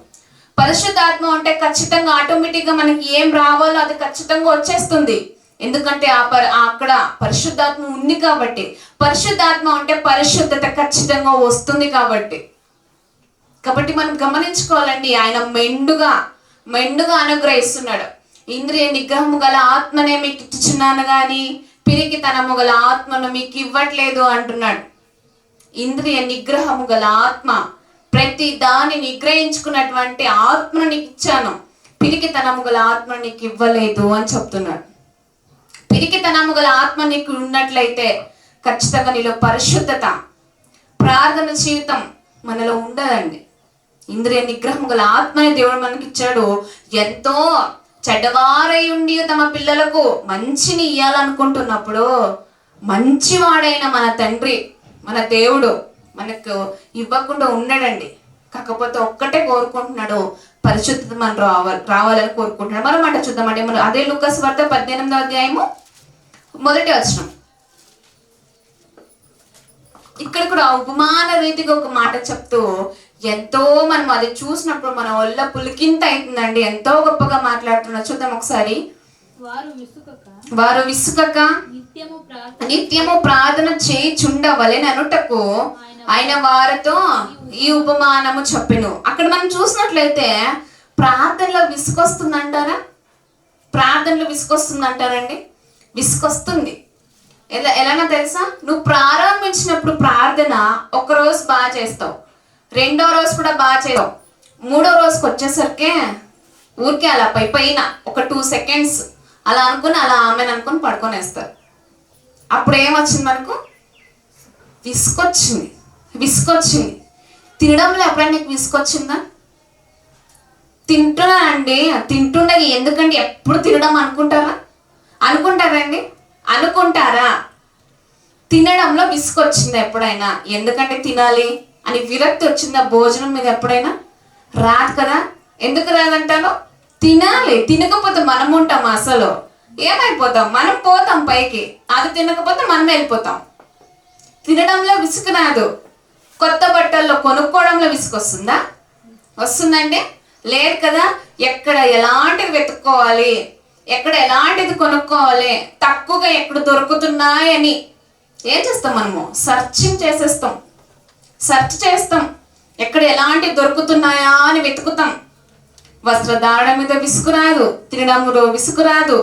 పరిశుద్ధాత్మ ఉంటే ఖచ్చితంగా ఆటోమేటిక్గా మనకి ఏం రావాలో అది ఖచ్చితంగా వచ్చేస్తుంది. ఎందుకంటే అక్కడ పరిశుద్ధాత్మ ఉంది కాబట్టి. పరిశుద్ధాత్మ ఉంటే పరిశుద్ధత ఖచ్చితంగా వస్తుంది కాబట్టి మనం గమనించుకోవాలండి. ఆయన మెండుగా అనుగ్రహిస్తున్నాడు. ఇంద్రియ నిగ్రహము గల ఆత్మనే మీకు ఇచ్చుచున్నాను కానీ పిరికితనము గల ఆత్మను మీకు ఇవ్వట్లేదు అంటున్నాడు. ఇంద్రియ నిగ్రహము గల ఆత్మ, ప్రతి దాన్ని నిగ్రహించుకున్నటువంటి ఆత్మను నీకు ఇచ్చాను, పిరికితనము గల ఆత్మ నీకు ఇవ్వలేదు అని చెప్తున్నాడు. పిరికితనము గల ఆత్మ నీకు ఉన్నట్లయితే ఖచ్చితంగా నీలో పరిశుద్ధత, ప్రార్థన జీవితం మనలో ఉండదండి. ఇంద్రియ నిగ్రహం గల ఆత్మని దేవుడు మనకి ఇచ్చాడు. ఎంతో చెడ్డవారై ఉండి తమ పిల్లలకు మంచిని ఇవ్వాలనుకుంటున్నప్పుడు మంచివాడైన మన తండ్రి, మన దేవుడు మనకు ఇవ్వకుండా ఉండడండి. కాకపోతే ఒక్కటే కోరుకుంటున్నాడు, పరిశుద్ధత మనం రావాలని కోరుకుంటున్నాడు. మనం మాట చూద్దామండి. మనం అదే లూకా సువార్త 18వ అధ్యాయము 1వ వచనం. ఇక్కడ కూడా ఉపమాన రీతిగా ఒక మాట చెప్తూ ఎంతో మనం అది చూసినప్పుడు మన వల్ల పులికింత అవుతుందండి. ఎంతో గొప్పగా మాట్లాడుతున్నారు. చూద్దాం ఒకసారి. వారు విసుకక నిత్యము ప్రార్థన చేయుచుండవలెననుటకు ఆయన వారితో ఈ ఉపమానము చెప్పెను. అక్కడ మనం చూసినట్లయితే ప్రార్థనలో విసుకొస్తుందంటారా? ప్రార్థనలో విసుకొస్తుందంటారండి? విసుకొస్తుంది. ఎలాగో తెలుసా? నువ్వు ప్రారంభించినప్పుడు ప్రార్థన ఒక రోజు బాగా చేస్తావు, రెండో రోజు కూడా బాగా చేయవు, మూడో రోజుకి వచ్చేసరికి ఊరికే అలా పైన ఒక 2 సెకండ్స్ అలా అనుకుని అలా ఆమెను అనుకుని పడుకొనేస్తారు. అప్పుడు ఏమొచ్చింది? మనకు విసుకొచ్చింది. తినడంలో ఎప్పుడైనా నీకు విసుకొచ్చిందా? తింటున్నానండి, తింటుండగా ఎందుకండి ఎప్పుడు తినడం అనుకుంటారండి? అనుకుంటారా? తినడంలో విసుకొచ్చిందా ఎప్పుడైనా? ఎందుకంటే తినాలి అని విరక్తి వచ్చిందా భోజనం మీద ఎప్పుడైనా? రాదు కదా. ఎందుకు రాదంటాను? తినాలి. తినకపోతే మనం ఉంటాం, అసలు ఏమైపోతాం? మనం పోతాం పైకి. అది తినకపోతే మనం వెళ్ళిపోతాం. తినడంలో విసుగు రాదు. కొత్త బట్టల్లో కొనుక్కోవడంలో విసుకొస్తుందా? వస్తుందండి? లేదు కదా. ఎక్కడ ఎలాంటిది వెతుక్కోవాలి, ఎక్కడ ఎలాంటిది కొనుక్కోవాలి, తక్కువగా ఎక్కడ దొరుకుతున్నాయని ఏం చేస్తాం? మనము సెర్చ్ చేస్తాం. ఎక్కడ ఎలాంటివి దొరుకుతున్నాయా అని వెతుకుతాం. వస్త్రధారణ మీద విసుకురాదు, తినడంలో విసుకురాదు,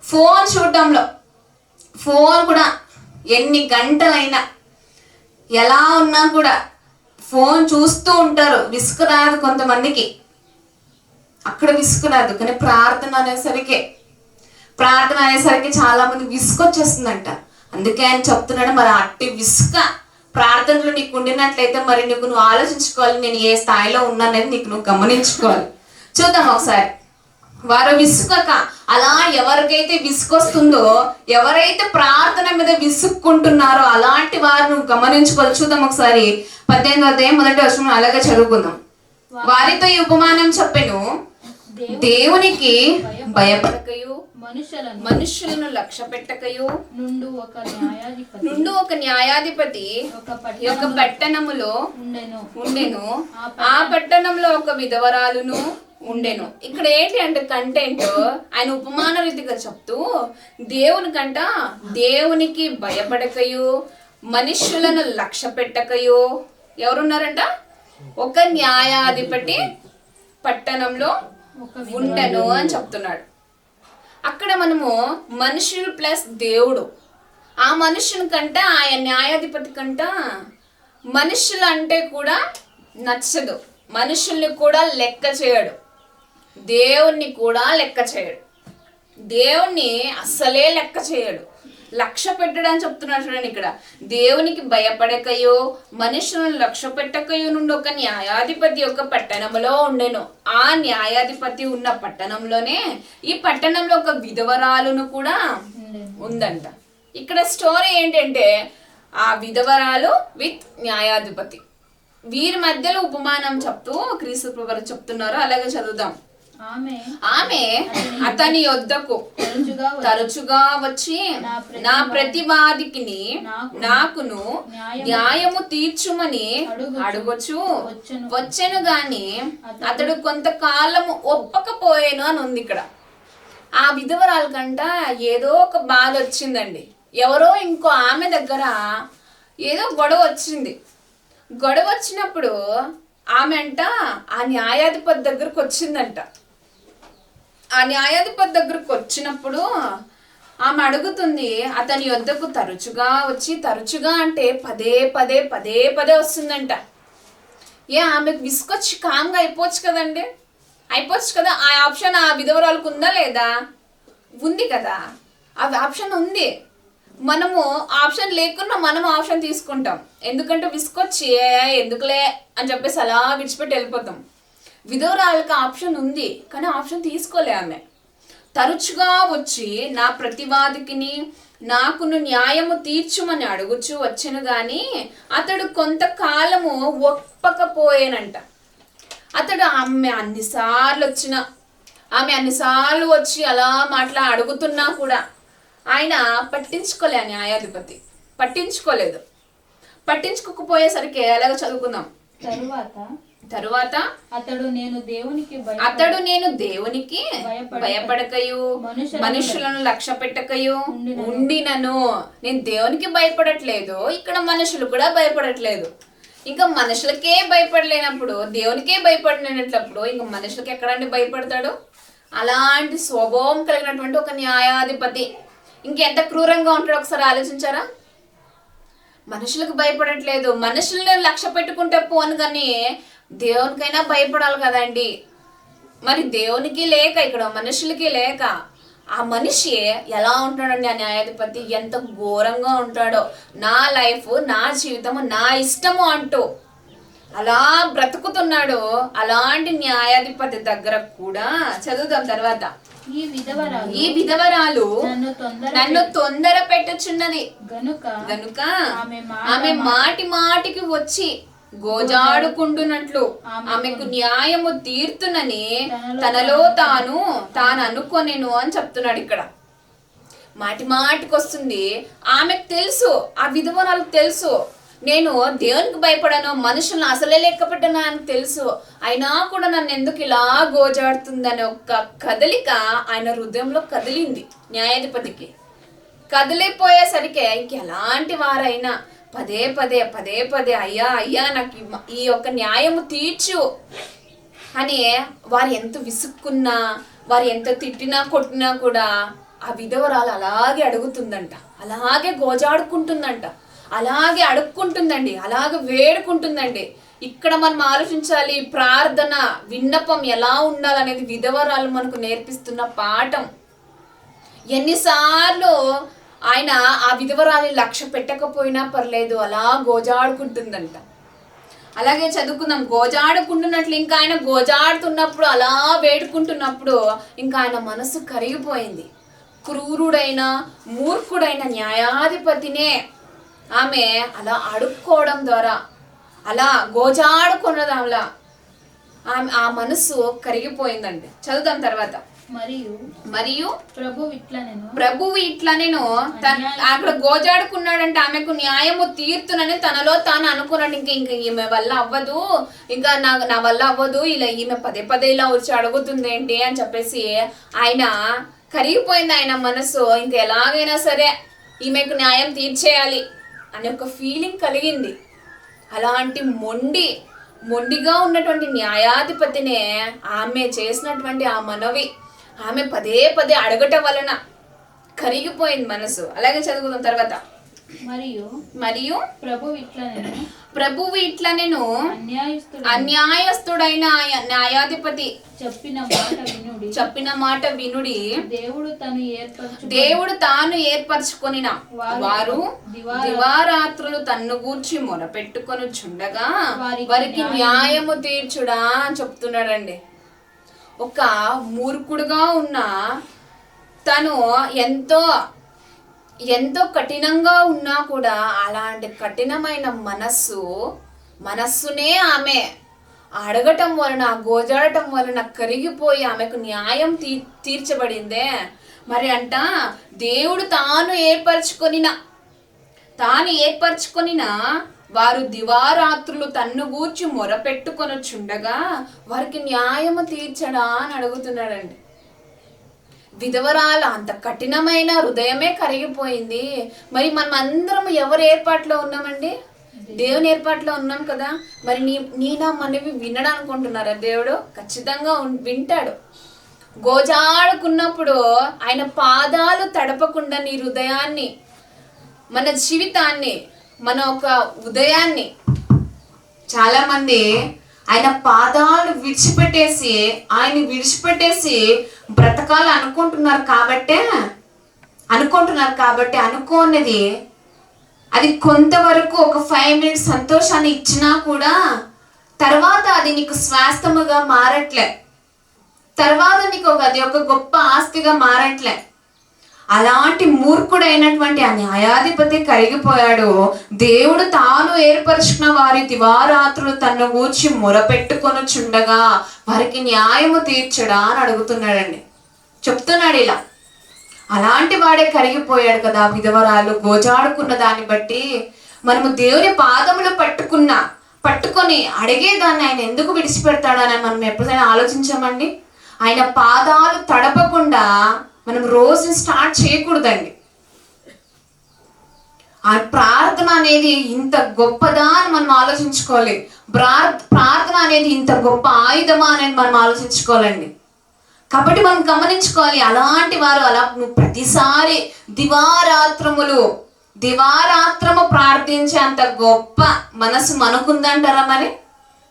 ఫోన్ చూడడంలో, ఫోన్ కూడా ఎన్ని గంటలైనా ఎలా ఉన్నా కూడా ఫోన్ చూస్తూ ఉంటారు, విసుకురాదు కొంతమందికి. అక్కడ విసుకురాదు. కానీ ప్రార్థన అనేసరికి చాలా మంది విసుకొచ్చేస్తుందంట. అందుకే ఆయన చెప్తున్నాడు, మరి అట్టి విసుక ప్రార్థనలు నీకు ఉండినట్లయితే మరి నువ్వు ఆలోచించుకోవాలి, నేను ఏ స్థాయిలో ఉన్నాననేది నీకు నువ్వు గమనించుకోవాలి. చూద్దాం ఒకసారి. వారు విసుగక, అలా ఎవరికైతే విసుకొస్తుందో, ఎవరైతే ప్రార్థన మీద విసుక్కుంటున్నారో అలాంటి వారు నువ్వు గమనించుకోవాలి. చూద్దాం ఒకసారి 18వ అధ్యాయం 1వ వచనం అలాగే చదువుకుందాం. వారితో ఈ ఉపమానం చెప్పెను, దేవునికి భయపడకయు మనుషులను లక్ష్య పెట్టకయు నుండు ఒక న్యాయాధిపతి ఒక పట్టణములో ఉండెను. ఆ పట్టణంలో ఒక విధవరాలును ఉండెను. ఇక్కడ ఏంటి అంటే కంటెంట్ ఆయన ఉపమాన రీతిగా చెప్తూ, దేవునికి భయపడకయు మనుషులను లక్ష్య పెట్టకయు ఎవరున్నారంట? ఒక న్యాయాధిపతి పట్టణంలో ఉండను అని చెప్తున్నాడు. అక్కడ మనము మనుషులు ప్లస్ దేవుడు, ఆ మనుషుని కంట ఆ న్యాయాధిపతి కంట మనుషులు అంటే కూడా నచ్చదు, మనుషుల్ని కూడా లెక్క చేయడు, దేవుణ్ణి కూడా లెక్క చేయడు, దేవుణ్ణి అస్సలే లెక్క చేయడు, లక్ష్య పెట్టడని చెప్తున్నాడు. చూడండి ఇక్కడ, దేవునికి భయపడకయో మనుషులను లక్ష్య పెట్టకయో నుండి ఒక న్యాయాధిపతి ఒక పట్టణంలో ఉండెను. ఆ న్యాయాధిపతి ఉన్న పట్టణంలోనే ఈ పట్టణంలో ఒక విధవరాలును కూడా ఉందంట. ఇక్కడ స్టోరీ ఏంటంటే ఆ విధవరాలు విత్ న్యాయాధిపతి, వీరి మధ్యలో ఉపమానం చెప్తూ క్రీస్తు ప్రభువు చెప్తున్నారు. అలాగే చదువుదాం. ఆమె అతని యొద్దకు తరచుగా వచ్చి నా ప్రతివాదికిని నాకును న్యాయము తీర్చుమని అడుగొచ్చు వచ్చెను గాని అతడు కొంతకాలము ఒప్పకపోయేను అని ఉంది ఇక్కడ. ఆ విధవరాల కంట ఏదో ఒక బాధ వచ్చిందండి. ఎవరో ఇంకో ఆమె దగ్గర ఏదో గొడవ వచ్చింది. గొడవ వచ్చినప్పుడు ఆమె అంట ఆ న్యాయాధిపతి దగ్గరకు వచ్చిందంట. ఆ న్యాయాధిపతి దగ్గరకు వచ్చినప్పుడు ఆమె అడుగుతుంది, అతని యొద్దకు తరచుగా వచ్చి, తరచుగా అంటే పదే పదే వస్తుందంట. ఆమెకు విసుకొచ్చి కామ్గా అయిపోవచ్చు కదండి, అయిపోవచ్చు కదా. ఆ ఆప్షన్ ఆ విధవరాలకు ఉందా లేదా? ఉంది కదా, ఆ ఆప్షన్ ఉంది. మనము ఆప్షన్ లేకున్నా మనం ఆప్షన్ తీసుకుంటాం. ఎందుకంటే విసుకొచ్చి ఎందుకులే అని చెప్పేసి అలా విడిచిపెట్టి వెళ్ళిపోతాం. విధవరాలకు ఆప్షన్ ఉంది కానీ ఆప్షన్ తీసుకోలే. ఆమె తరచుగా వచ్చి నా ప్రతివాదికిని నాకును న్యాయము తీర్చుమని అడుగుచు వచ్చెను గాని అతడు కొంతకాలము ఒప్పకపోయేనంట. అతడు ఆమె అన్నిసార్లు వచ్చి అలా అడుగుతున్నా కూడా ఆయన పట్టించుకోలే. న్యాయాధిపతి పట్టించుకోకపోయేసరికి ఎలాగ చదువుకుందాం. తరువాత అతడు నేను దేవునికి భయపడకయు మనుషులను లక్ష్య పెట్టకయు ఉండినను. నేను దేవునికి భయపడట్లేదు, ఇక్కడ మనుషులు కూడా భయపడట్లేదు. ఇంకా మనుషులకే భయపడలేనప్పుడు, దేవునికే భయపడినట్లప్పుడు ఇంకా మనుషులకి ఎక్కడండి భయపడతాడు? అలాంటి స్వభావం కలిగినటువంటి ఒక న్యాయాధిపతి ఇంకెంత క్రూరంగా ఉంటాడో ఒకసారి ఆలోచించారా? మనుషులకు భయపడట్లేదు, మనుషుల్ని లక్ష్య పెట్టుకుంటే పోను కానీ దేవునికైనా భయపడాలి కదండి. మరి దేవునికి లేక ఇక్కడ మనుషులకి లేక ఆ మనిషి ఎలా ఉంటాడండి? ఆ న్యాయాధిపతి ఎంత ఘోరంగా ఉంటాడో. నా లైఫ్, నా జీవితము, నా ఇష్టము అంటూ అలా బ్రతుకుతున్నాడు. అలాంటి న్యాయాధిపతి దగ్గర కూడా చదువుదాం తర్వాత. ఈ విధవరాలు నన్ను తొందర పెట్టుచున్నది గనుక ఆమె మాటికి వచ్చి గోజాడుకుంటున్నట్లు ఆమెకు న్యాయము తీర్తునని తనలో తాను అనుకొనెను అని చెప్తున్నాడు ఇక్కడ. మాటికి వస్తుంది. ఆమెకు తెలుసు, ఆ విధవరాలకు తెలుసు, నేను దేవునికి భయపడను, మనుషులను అసలే లెక్కపెట్టను అని తెలుసు. అయినా కూడా నన్ను ఎందుకు ఇలా గోజాడుతుందనే ఒక కదలిక ఆయన హృదయంలో కదిలింది. న్యాయాధిపతికి కదిలిపోయేసరికి ఇంకెలాంటి వారైనా పదే పదే అయ్యా నాకు ఈ యొక్క న్యాయము తీర్చు అని వారు ఎంత విసుక్కున్నా, వారు ఎంత తిట్టినా కొట్టినా కూడా ఆ విధవరాలు అలాగే అడుగుతుందంట, అలాగే గోజాడుకుంటుందంట, అలాగే అడుక్కుంటుందండి, అలాగే వేడుకుంటుందండి. ఇక్కడ మనం ఆలోచించాలి, ప్రార్థన విన్నపం ఎలా ఉండాలనేది విధవరాలు మనకు నేర్పిస్తున్న పాఠం. ఎన్నిసార్లు ఆయన ఆ విధవరాలి లక్ష్య పెట్టకపోయినా పర్లేదు, అలా గోజాడుకుంటుందంట. అలాగే చదువుకుందాం, గోజాడుకుంటున్నట్లు ఇంకా ఆయన గోజాడుతున్నప్పుడు అలా వేడుకుంటున్నప్పుడు ఇంకా ఆయన మనసు కరిగిపోయింది. క్రూరుడైన మూర్ఖుడైన న్యాయాధిపతినే ఆమె అలా అడుక్కోవడం ద్వారా, అలా గోజాడుకున్నదాంలా ఆమె ఆ మనసు కరిగిపోయిందండి. చదువుదాం తర్వాత. మరియు ప్రభువు ఇట్లా నేను అక్కడ గోజాడుకున్నాడంటే ఆమెకు న్యాయము తీర్తునని తనలో తాను అనుకున్నాడు. ఇంక ఈమె వల్ల అవ్వదు, ఇంకా నా వల్ల అవ్వదు, ఇలా ఈమె పదే పదే ఇలా వచ్చి అడుగుతుంది ఏంటి అని చెప్పేసి ఆయన కరిగిపోయింది ఆయన మనసు. ఇంక ఎలాగైనా సరే ఈమెకు న్యాయం తీర్చేయాలి అనే ఒక ఫీలింగ్ కలిగింది. అలాంటి మొండిగా ఉన్నటువంటి న్యాయాధిపతినే ఆమె చేసినటువంటి ఆ మనవి, ఆమె పదే పదే అడగటం వలన కరిగిపోయింది మనసు. అలాగే చదువుకున్న తర్వాత. మరియు ప్రభువు ఇట్లా నేను అన్యాయస్తుడైన న్యాయాధిపతి చెప్పిన మాట వినుడి. దేవుడు తాను ఏర్పరచుకొనిన వారు దివారాత్రులు తన్ను గూర్చి మొరపెట్టుకొని చుండగా వారికి న్యాయము తీర్చుడా అని చెప్తున్నాడండి. ఒక మూర్ఖుడుగా ఉన్న తను ఎంతో కఠినంగా ఉన్నా కూడా అలాంటి కఠినమైన మనస్సునే ఆమె అడగటం వలన, గోజాడటం వలన కరిగిపోయి ఆమెకు న్యాయం తీర్చబడిందే. మరి అంట దేవుడు తాను ఏర్పరచుకొనిన వారు దివారాత్రులు తన్ను గూర్చి మొరపెట్టుకొని చుండగా వారికి న్యాయము తీర్చడా అని అడుగుతున్నాడండి. విధవరాల అంత కఠినమైన హృదయమే కరిగిపోయింది. మరి మనం అందరం ఎవరి ఏర్పాట్లో ఉన్నామండి? దేవుని ఏర్పాట్లో ఉన్నాం కదా. మరి నా మనవి వినడం అనుకుంటున్నారా? దేవుడు ఖచ్చితంగా వింటాడు. గోజాడుకున్నప్పుడు ఆయన పాదాలు తడపకుండా నీ హృదయాన్ని, మన జీవితాన్ని, మన ఒక ఉదయాన్ని, చాలా మంది ఆయన పాదాలు విడిచిపెట్టేసి బ్రతకాలు అనుకుంటున్నారు కాబట్టి అనుకోనిది అది కొంతవరకు ఒక 5 minutes సంతోషాన్ని ఇచ్చినా కూడా తర్వాత అది నీకు స్వాస్థ్యముగా మారట్లే, తర్వాత నీకు అది ఒక గొప్ప ఆస్తిగా మారట్లే. అలాంటి మూర్ఖుడైనటువంటి ఆ న్యాయాధిపతి కరిగిపోయాడు. దేవుడు తాను ఏర్పరచుకున్న వారి దివారాత్రులు తన్ను గూర్చి మొరపెట్టుకొని చుండగా వారికి న్యాయము తీర్చడా అని అడుగుతున్నాడండి. చెప్తున్నాడు ఇలా. అలాంటి వాడే కరిగిపోయాడు కదా విధవరాలు గోజాడుకున్న దాన్ని బట్టి. మనము దేవుని పాదములు పట్టుకొని అడిగేదాన్ని ఆయన ఎందుకు విడిచిపెడతాడని మనం ఎప్పుడైనా ఆలోచించామండి? ఆయన పాదాలు తడపకుండా మనం రోజుని స్టార్ట్ చేయకూడదండి. ఆ ప్రార్థన అనేది ఇంత గొప్పదా అని మనం ఆలోచించుకోవాలి. ప్రార్థన అనేది ఇంత గొప్ప ఆయుధమా అనేది మనం ఆలోచించుకోవాలండి. కాబట్టి మనం గమనించుకోవాలి, అలాంటి వారు అలా ప్రతిసారి దివారాత్రము ప్రార్థించే అంత గొప్ప మనసు మనకుందంటారా? మరి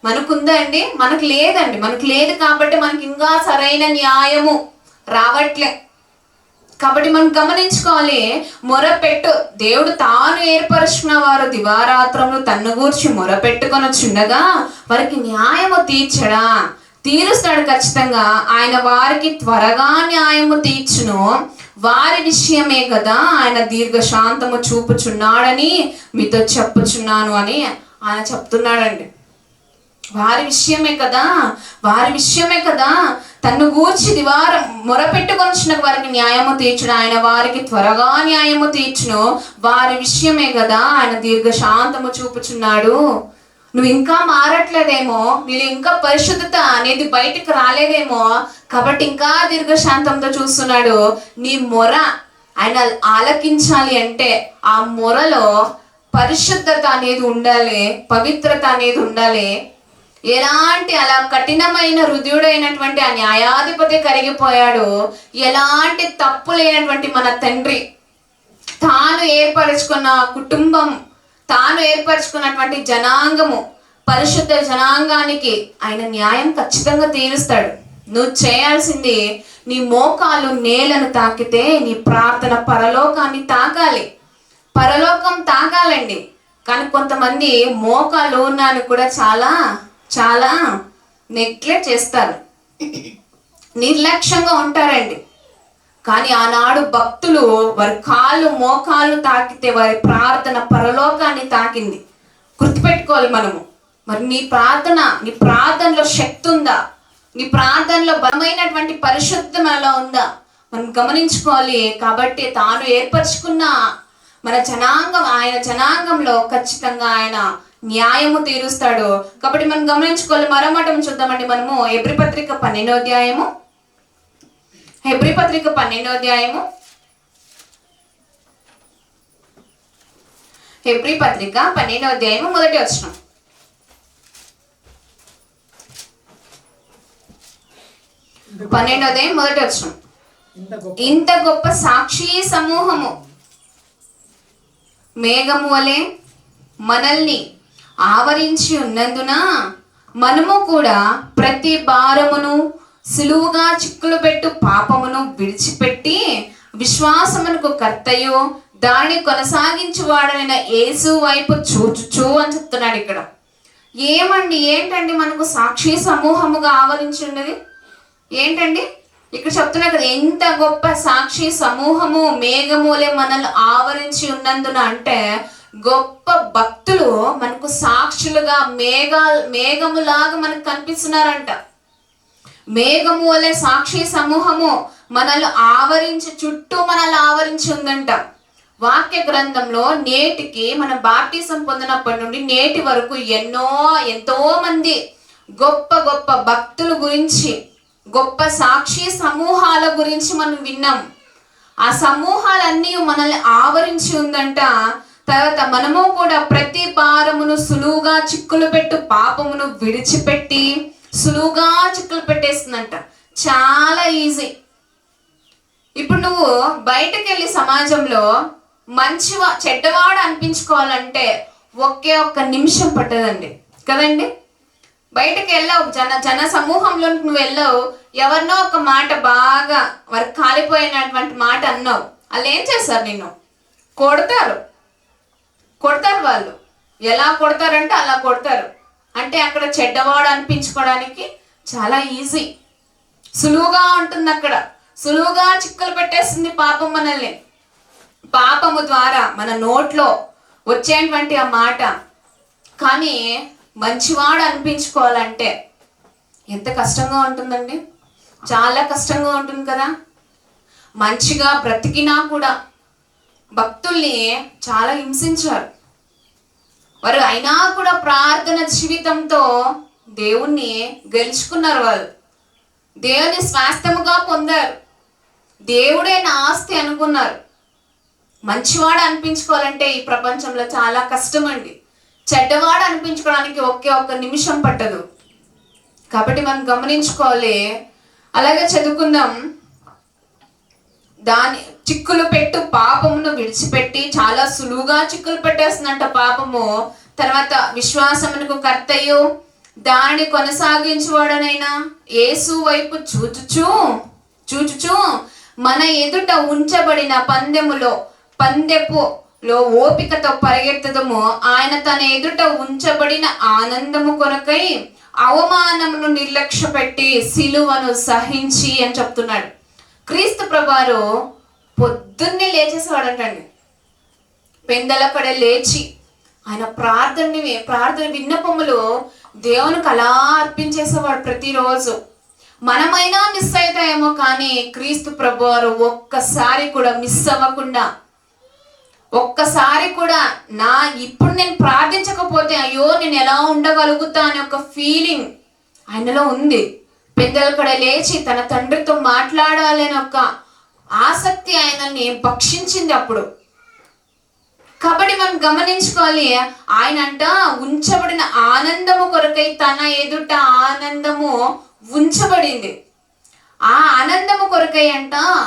మనకుందా అండి? మనకు లేదండి. మనకు లేదు కాబట్టి మనకి ఇంకా సరైన న్యాయము రావట్లే. కాబట్టి మనం గమనించుకోవాలి, మొరపెట్టు. దేవుడు తాను ఏర్పరచుకున్న వారు దివారాత్రములు తన్ను గూర్చి మొరపెట్టుకొని చుండగా వారికి న్యాయము తీరుస్తాడు ఖచ్చితంగా. ఆయన వారికి త్వరగా న్యాయము తీర్చును. వారి విషయమే కదా ఆయన దీర్ఘశాంతము చూపుచున్నాడని మీతో చెప్పుచున్నాను అని ఆయన చెప్తున్నాడండి. వారి విషయమే కదా తన్ను గూర్చి మొరపెట్టుకొనిచున్న వారికి న్యాయము తీర్చును. ఆయన వారికి త్వరగా న్యాయము తీర్చును. వారి విషయమే కదా ఆయన దీర్ఘశాంతము చూపుచున్నాడు. నువ్వు ఇంకా మారట్లేదేమో, నీళ్ళు ఇంకా పరిశుద్ధత అనేది బయటికి రాలేదేమో, కాబట్టి ఇంకా దీర్ఘశాంతంతో చూస్తున్నాడు. నీ మొర ఆయన ఆలకించాలి అంటే ఆ మొరలో పరిశుద్ధత అనేది ఉండాలి, పవిత్రత అనేది ఉండాలి. ఎలాంటి అలా కఠినమైన హృదయుడైనటువంటి ఆ న్యాయాధిపతి కరిగిపోయాడు. ఎలాంటి తప్పు లేనటువంటి మన తండ్రి, తాను ఏర్పరచుకున్న కుటుంబం, తాను ఏర్పరచుకున్నటువంటి జనాంగము, పరిశుద్ధ జనాంగానికి ఆయన న్యాయం ఖచ్చితంగా తీరుస్తాడు. నువ్వు చేయాల్సింది నీ మోకాలు నేలను తాకితే నీ ప్రార్థన పరలోకాన్ని తాకాలి. పరలోకం తాకాలండి. కానీ కొంతమంది మోకాలు ఉన్నాను కూడా చాలా చాలా నెగ్లెక్ట్ చేస్తారు, నిర్లక్ష్యంగా ఉంటారండి. కానీ ఆనాడు భక్తులు వారి కాళ్ళు మోకాళ్ళు తాకితే వారి ప్రార్థన పరలోకాన్ని తాకింది. గుర్తుపెట్టుకోవాలి మనము. మరి నీ ప్రార్థనలో శక్తి ఉందా? నీ ప్రార్థనలో బలమైనటువంటి పరిశుద్ధం ఎలా ఉందా మనం గమనించుకోవాలి. కాబట్టి తాను ఏర్పరచుకున్న ఆయన జనాంగంలో ఖచ్చితంగా ఆయన న్యాయము తీరుస్తాడు. కాబట్టి మనం గమనించుకోవాలి. మరోమటం చూద్దామండి. మనము హెబ్రీ పత్రిక 12వ అధ్యాయము, హెబ్రీ పత్రిక 12వ అధ్యాయము, హెబ్రీ పత్రిక 12వ అధ్యాయము మొదటి వచనం. మొదటి వచనం. ఇంత గొప్ప సాక్షి సమూహము మేఘము వలె మనల్ని ఆవరించి ఉన్నందున మనము కూడా ప్రతి భారమును సులువుగా చిక్కులు పెట్టు పాపమును విడిచిపెట్టి విశ్వాసమునకు కర్తయు దాన్ని కొనసాగించువాడైన యేసు వైపు చూచుచు అని చెప్తున్నాడు ఇక్కడ. ఏంటండి మనకు సాక్షి సమూహముగా ఆవరించి ఉన్నది ఏంటండి? ఇక్కడ చెప్తున్నా కదా, ఎంత గొప్ప సాక్షి సమూహము మేఘములే మనల్ని ఆవరించి ఉన్నందున అంటే గొప్ప భక్తులు మనకు సాక్షులుగా మేఘములాగా మనకు కనిపిస్తున్నారంట. మేఘము వలె సాక్షి సమూహము మనల్ని చుట్టూ ఆవరించి ఉందంట. వాక్య గ్రంథంలో నేటికి మన బాప్టిజం పొందినప్పటి నుండి నేటి వరకు ఎంతో మంది గొప్ప గొప్ప భక్తుల గురించి, గొప్ప సాక్షి సమూహాల గురించి మనం విన్నాం. ఆ సమూహాలన్నీ మనల్ని ఆవరించి ఉందంట. తర్వాత మనము కూడా ప్రతి భారమును సులువుగా చిక్కులు పెట్టు పాపమును విడిచిపెట్టి, సులువుగా చిక్కులు పెట్టేస్తుందంట. చాలా ఈజీ. ఇప్పుడు నువ్వు బయటకు వెళ్ళి సమాజంలో చెడ్డవాడు అనిపించుకోవాలంటే ఒక్క నిమిషం పట్టదండి కదండి. బయటకు వెళ్ళావు, జన సమూహంలోకి నువ్వు వెళ్ళావు, ఎవరినో ఒక మాట బాగా వారికి కాలిపోయినటువంటి మాట అన్నావు, వాళ్ళు ఏం చేస్తారు? నిన్ను కొడతారు. వాళ్ళు ఎలా కొడతారంటే అలా కొడతారు. అంటే అక్కడ చెడ్డవాడు అనిపించుకోవడానికి చాలా ఈజీ, సులువుగా ఉంటుంది. అక్కడ సులువుగా చిక్కులు పెట్టేస్తుంది పాపం మనల్ని. పాపము ద్వారా మన నోట్లో వచ్చేటువంటి ఆ మాట. కానీ మంచివాడు అనిపించుకోవాలంటే ఎంత కష్టంగా ఉంటుందండి. చాలా కష్టంగా ఉంటుంది కదా. మంచిగా బ్రతికినా కూడా భక్తుల్ని చాలా హింసించారు. వారు అయినా కూడా ప్రార్థన జీవితంతో దేవుణ్ణి గెలుచుకున్నారు. వాళ్ళు దేవుని స్వాస్థ్యముగా పొందారు. దేవుడే నా ఆస్తి అనుకున్నారు. మంచివాడు అనిపించుకోవాలంటే ఈ ప్రపంచంలో చాలా కష్టం అండి. చెడ్డవాడు అనిపించుకోవడానికి ఒక్క నిమిషం పట్టదు. కాబట్టి మనం గమనించుకోవాలి. అలాగే చదువుకుందాం. దాని చిక్కులు పెట్టు పాపమును విడిచిపెట్టి, చాలా సులువుగా చిక్కులు పెట్టేస్తుందంట పాపము. తర్వాత విశ్వాసమునకు కర్తయు దాన్ని కొనసాగించువాడనైనా యేసు వైపు చూచుచు మన ఎదుట ఉంచబడిన పందెపులో ఓపికతో పరిగెత్తదము. ఆయన తన ఎదుట ఉంచబడిన ఆనందము కొరకై అవమానమును నిర్లక్ష్య పెట్టి సిలువను సహించి అని చెప్తున్నాడు. క్రీస్తు ప్రభువారు పొద్దున్నే లేచేసేవాడంటండి. పెందలకడే లేచి ఆయన ప్రార్థన విన్నపములు దేవునికి అలా అర్పించేసేవాడు ప్రతిరోజు. మనమైనా మిస్ అవుతాయేమో, కానీ క్రీస్తు ప్రభువారు ఒక్కసారి కూడా మిస్ అవ్వకుండా, ఒక్కసారి కూడా ఇప్పుడు నేను ప్రార్థించకపోతే అయ్యో నేను ఎలా ఉండగలుగుతా అనే ఒక ఫీలింగ్ ఆయనలో ఉంది. పెద్దలకడ లేచి తన తండ్రితో మాట్లాడాలని ఒక ఆసక్తి ఆయనని భక్షించింది అప్పుడు. కాబట్టి మనం గమనించుకోవాలి. ఆయన ఉంచబడిన ఆనందము కొరకై తన ఎదుట ఆనందము ఉంచబడింది. ఆ ఆనందము కొరకై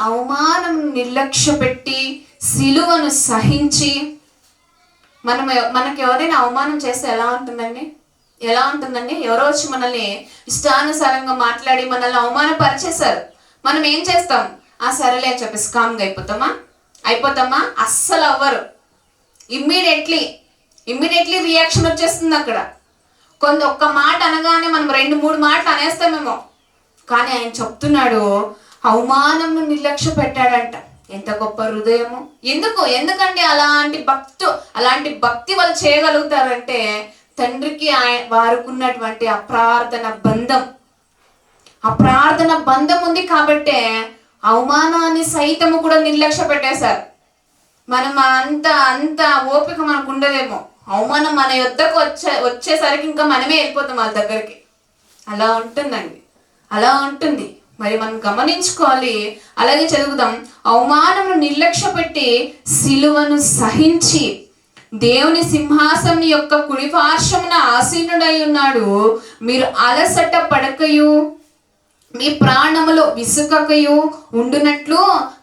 అవమానం నిర్లక్ష్య పెట్టి సిలువను సహించి. మనకు ఎవరైనా అవమానం చేస్తే ఎలా ఉంటుందండి? ఎలా ఉంటుందండి? ఎవరో వచ్చి మనల్ని ఇష్టానుసారంగా మాట్లాడి మనల్ని అవమానపరిచేశారు. మనం ఏం చేస్తాం? ఆ సరేలే అని చెప్పేసి కామ్గా అయిపోతామా? అస్సలు అవ్వరు. ఇమ్మీడియట్లీ రియాక్షన్ వచ్చేస్తుంది అక్కడ. ఒక్క మాట అనగానే మనం 2-3 మాటలు అనేస్తామేమో. కానీ ఆయన చెప్తున్నాడు, అవమానంను నిర్లక్ష్య పెట్టాడంట. ఎంత గొప్ప హృదయము! ఎందుకంటే అలాంటి భక్తి వాళ్ళు చేయగలుగుతారంటే తండ్రికి వారుకున్నటువంటి ఆ ప్రార్థన బంధం ఉంది కాబట్టే అవమానాన్ని సైతము కూడా నిర్లక్ష్య పెట్టేశారు. మనం అంత ఓపిక మనకు ఉండదేమో. అవమానం మన యొద్దకు వచ్చేసరికి ఇంకా మనమే వెళ్ళిపోతాం వాళ్ళ దగ్గరికి. అలా ఉంటుందండి, అలా ఉంటుంది. మరి మనం గమనించుకోవాలి. అలాగే చదువుదాం. అవమానమును నిర్లక్ష్య పెట్టి సిలువను సహించి దేవుని సింహాసనం యొక్క కుడిపార్శ్వమున ఆసీనుడై ఉన్నాడు. మీరు అలసట పడకయు మీ ప్రాణములు విసుకకయు ఉండునట్లు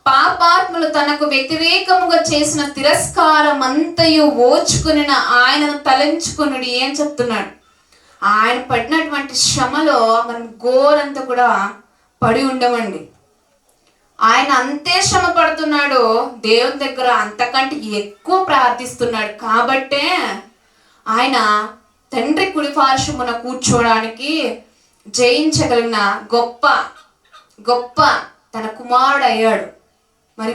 పాపాత్ములు తనకు వ్యతిరేకముగా చేసిన తిరస్కారం అంతయు ఓచుకుని ఆయనను తలంచుకునుడి అని చెప్తున్నాడు. ఆయన పడినటువంటి శ్రమలో మనం ఘోరంతా కూడా పడి ఉండమండి. ఆయన అంతే శ్రమ పడుతున్నాడు, దేవుని దగ్గర అంతకంటే ఎక్కువ ప్రార్థిస్తున్నాడు. కాబట్టే ఆయన తండ్రి కుడిపార్శ్వమున కూర్చోడానికి జయించగలిగిన గొప్ప తన కుమారుడు అయ్యాడు. మరి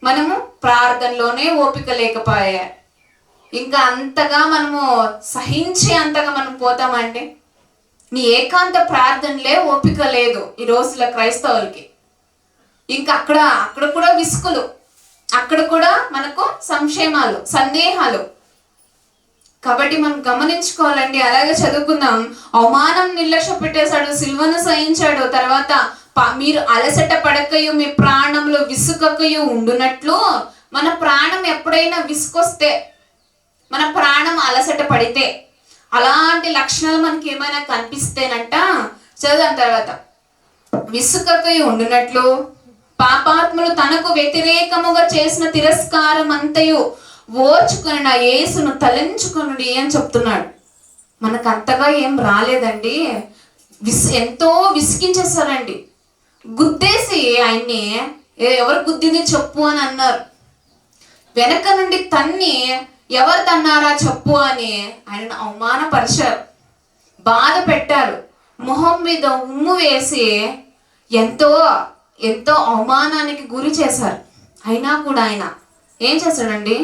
మనము ప్రార్థనలోనే ఓపిక లేకపోయా, ఇంకా అంతగా మనము సహించి అంతగా మనం పోతామంటే నీ ఏకాంత ప్రార్థనలే ఓపిక లేదు ఈ రోజుల క్రైస్తవులకి. ఇంకా అక్కడ కూడా విసుకులు, అక్కడ కూడా మనకు సందేహాలు. కాబట్టి మనం గమనించుకోవాలండి. అలాగే చదువుకుందాం. అవమానం నిర్లక్ష్య పెట్టేశాడు, సిలువను సహించాడు. తర్వాత మీరు అలసట పడకయు మీ ప్రాణంలో విసుకకయు ఉండునట్లు. మన ప్రాణం ఎప్పుడైనా విసుకొస్తే, మన ప్రాణం అలసట పడితే, అలాంటి లక్షణాలు మనకి ఏమైనా కనిపిస్తేనంట చదువుదాం. తర్వాత విసుకకయు ఉండునట్లు పాపాత్ములు తనకు వ్యతిరేకముగా చేసిన తిరస్కారం అంతయు ఓర్చుకుని నా యేసును తలంచుకునుడి అని చెప్తున్నాడు. మనకు అంతగా ఏం రాలేదండి, ఎంతో విసిగించేశారండి. గుద్దేసి ఆయన్ని ఎవరు గుద్దింది చెప్పు అని అన్నారు. వెనక నుండి తన్ని ఎవరు తన్నారా చెప్పు అని ఆయన అవమానపరిచారు, బాధ పెట్టారు, మొహం మీద ఉమ్ము వేసి ఎంతో అవమానానికి గురి చేశారు. అయినా కూడా ఆయన ఏం చేశాడండి?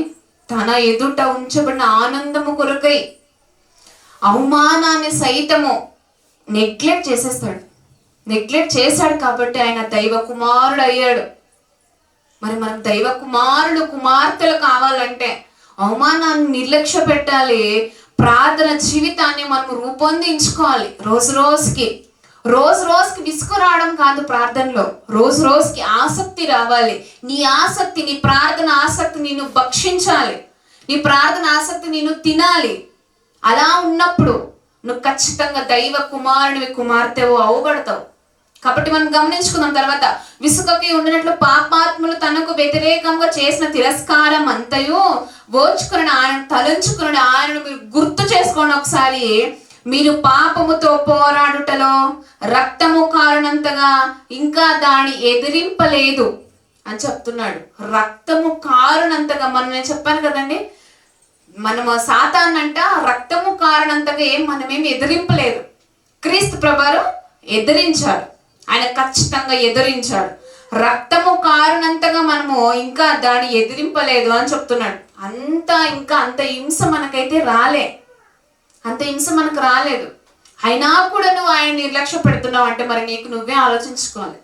తన ఎదుట ఉంచబడిన ఆనందము కొరకై అవమానాన్ని సైతము నెగ్లెక్ట్ చేశాడు. కాబట్టి ఆయన దైవ కుమారుడు అయ్యాడు. మరి మనం దైవ కుమార్తెలు కావాలంటే అవమానాన్ని నిర్లక్ష్య పెట్టాలి. ప్రార్థన జీవితాన్ని మనం రూపొందించుకోవాలి. రోజు రోజుకి విసుగు రావడం కాదు, ప్రార్థనలో రోజుకి ఆసక్తి రావాలి. నీ ప్రార్థన ఆసక్తి నిన్ను భక్షించాలి, నీ ప్రార్థన ఆసక్తి నిన్ను తినాలి. అలా ఉన్నప్పుడు నువ్వు ఖచ్చితంగా దైవ కుమార్తెవు అవబడతావు. కాబట్టి మనం గమనించుకుందాం. తర్వాత విసుకకి ఉండినట్లు పాపాత్ములు తనకు వ్యతిరేకంగా చేసిన తిరస్కారం అంతయు ఓర్చుకుని ఆయన తలంచుకుని ఆయనను మీరు గుర్తు చేసుకోండి ఒకసారి. మీరు పాపముతో పోరాడుటలో రక్తము కారణంతగా ఇంకా దాన్ని ఎదిరింపలేదు అని చెప్తున్నాడు. రక్తము కారణంతగా నేను చెప్పాను కదండి, మనము సాతాన్నంట రక్తము కారణంతగా మనమేమి ఎదిరింపలేదు. క్రీస్తు ప్రభువారు ఎదిరించాడు, ఆయన ఖచ్చితంగా ఎదిరించాడు. రక్తము కారణంతగా మనము ఇంకా దాన్ని ఎదిరింపలేదు అని చెప్తున్నాడు. అంత హింస మనకైతే మనకు రాలేదు. అయినా కూడా నువ్వు ఆయన నిర్లక్ష్య పెడుతున్నావు అంటే మరి నీకు నువ్వే ఆలోచించుకోవాలి,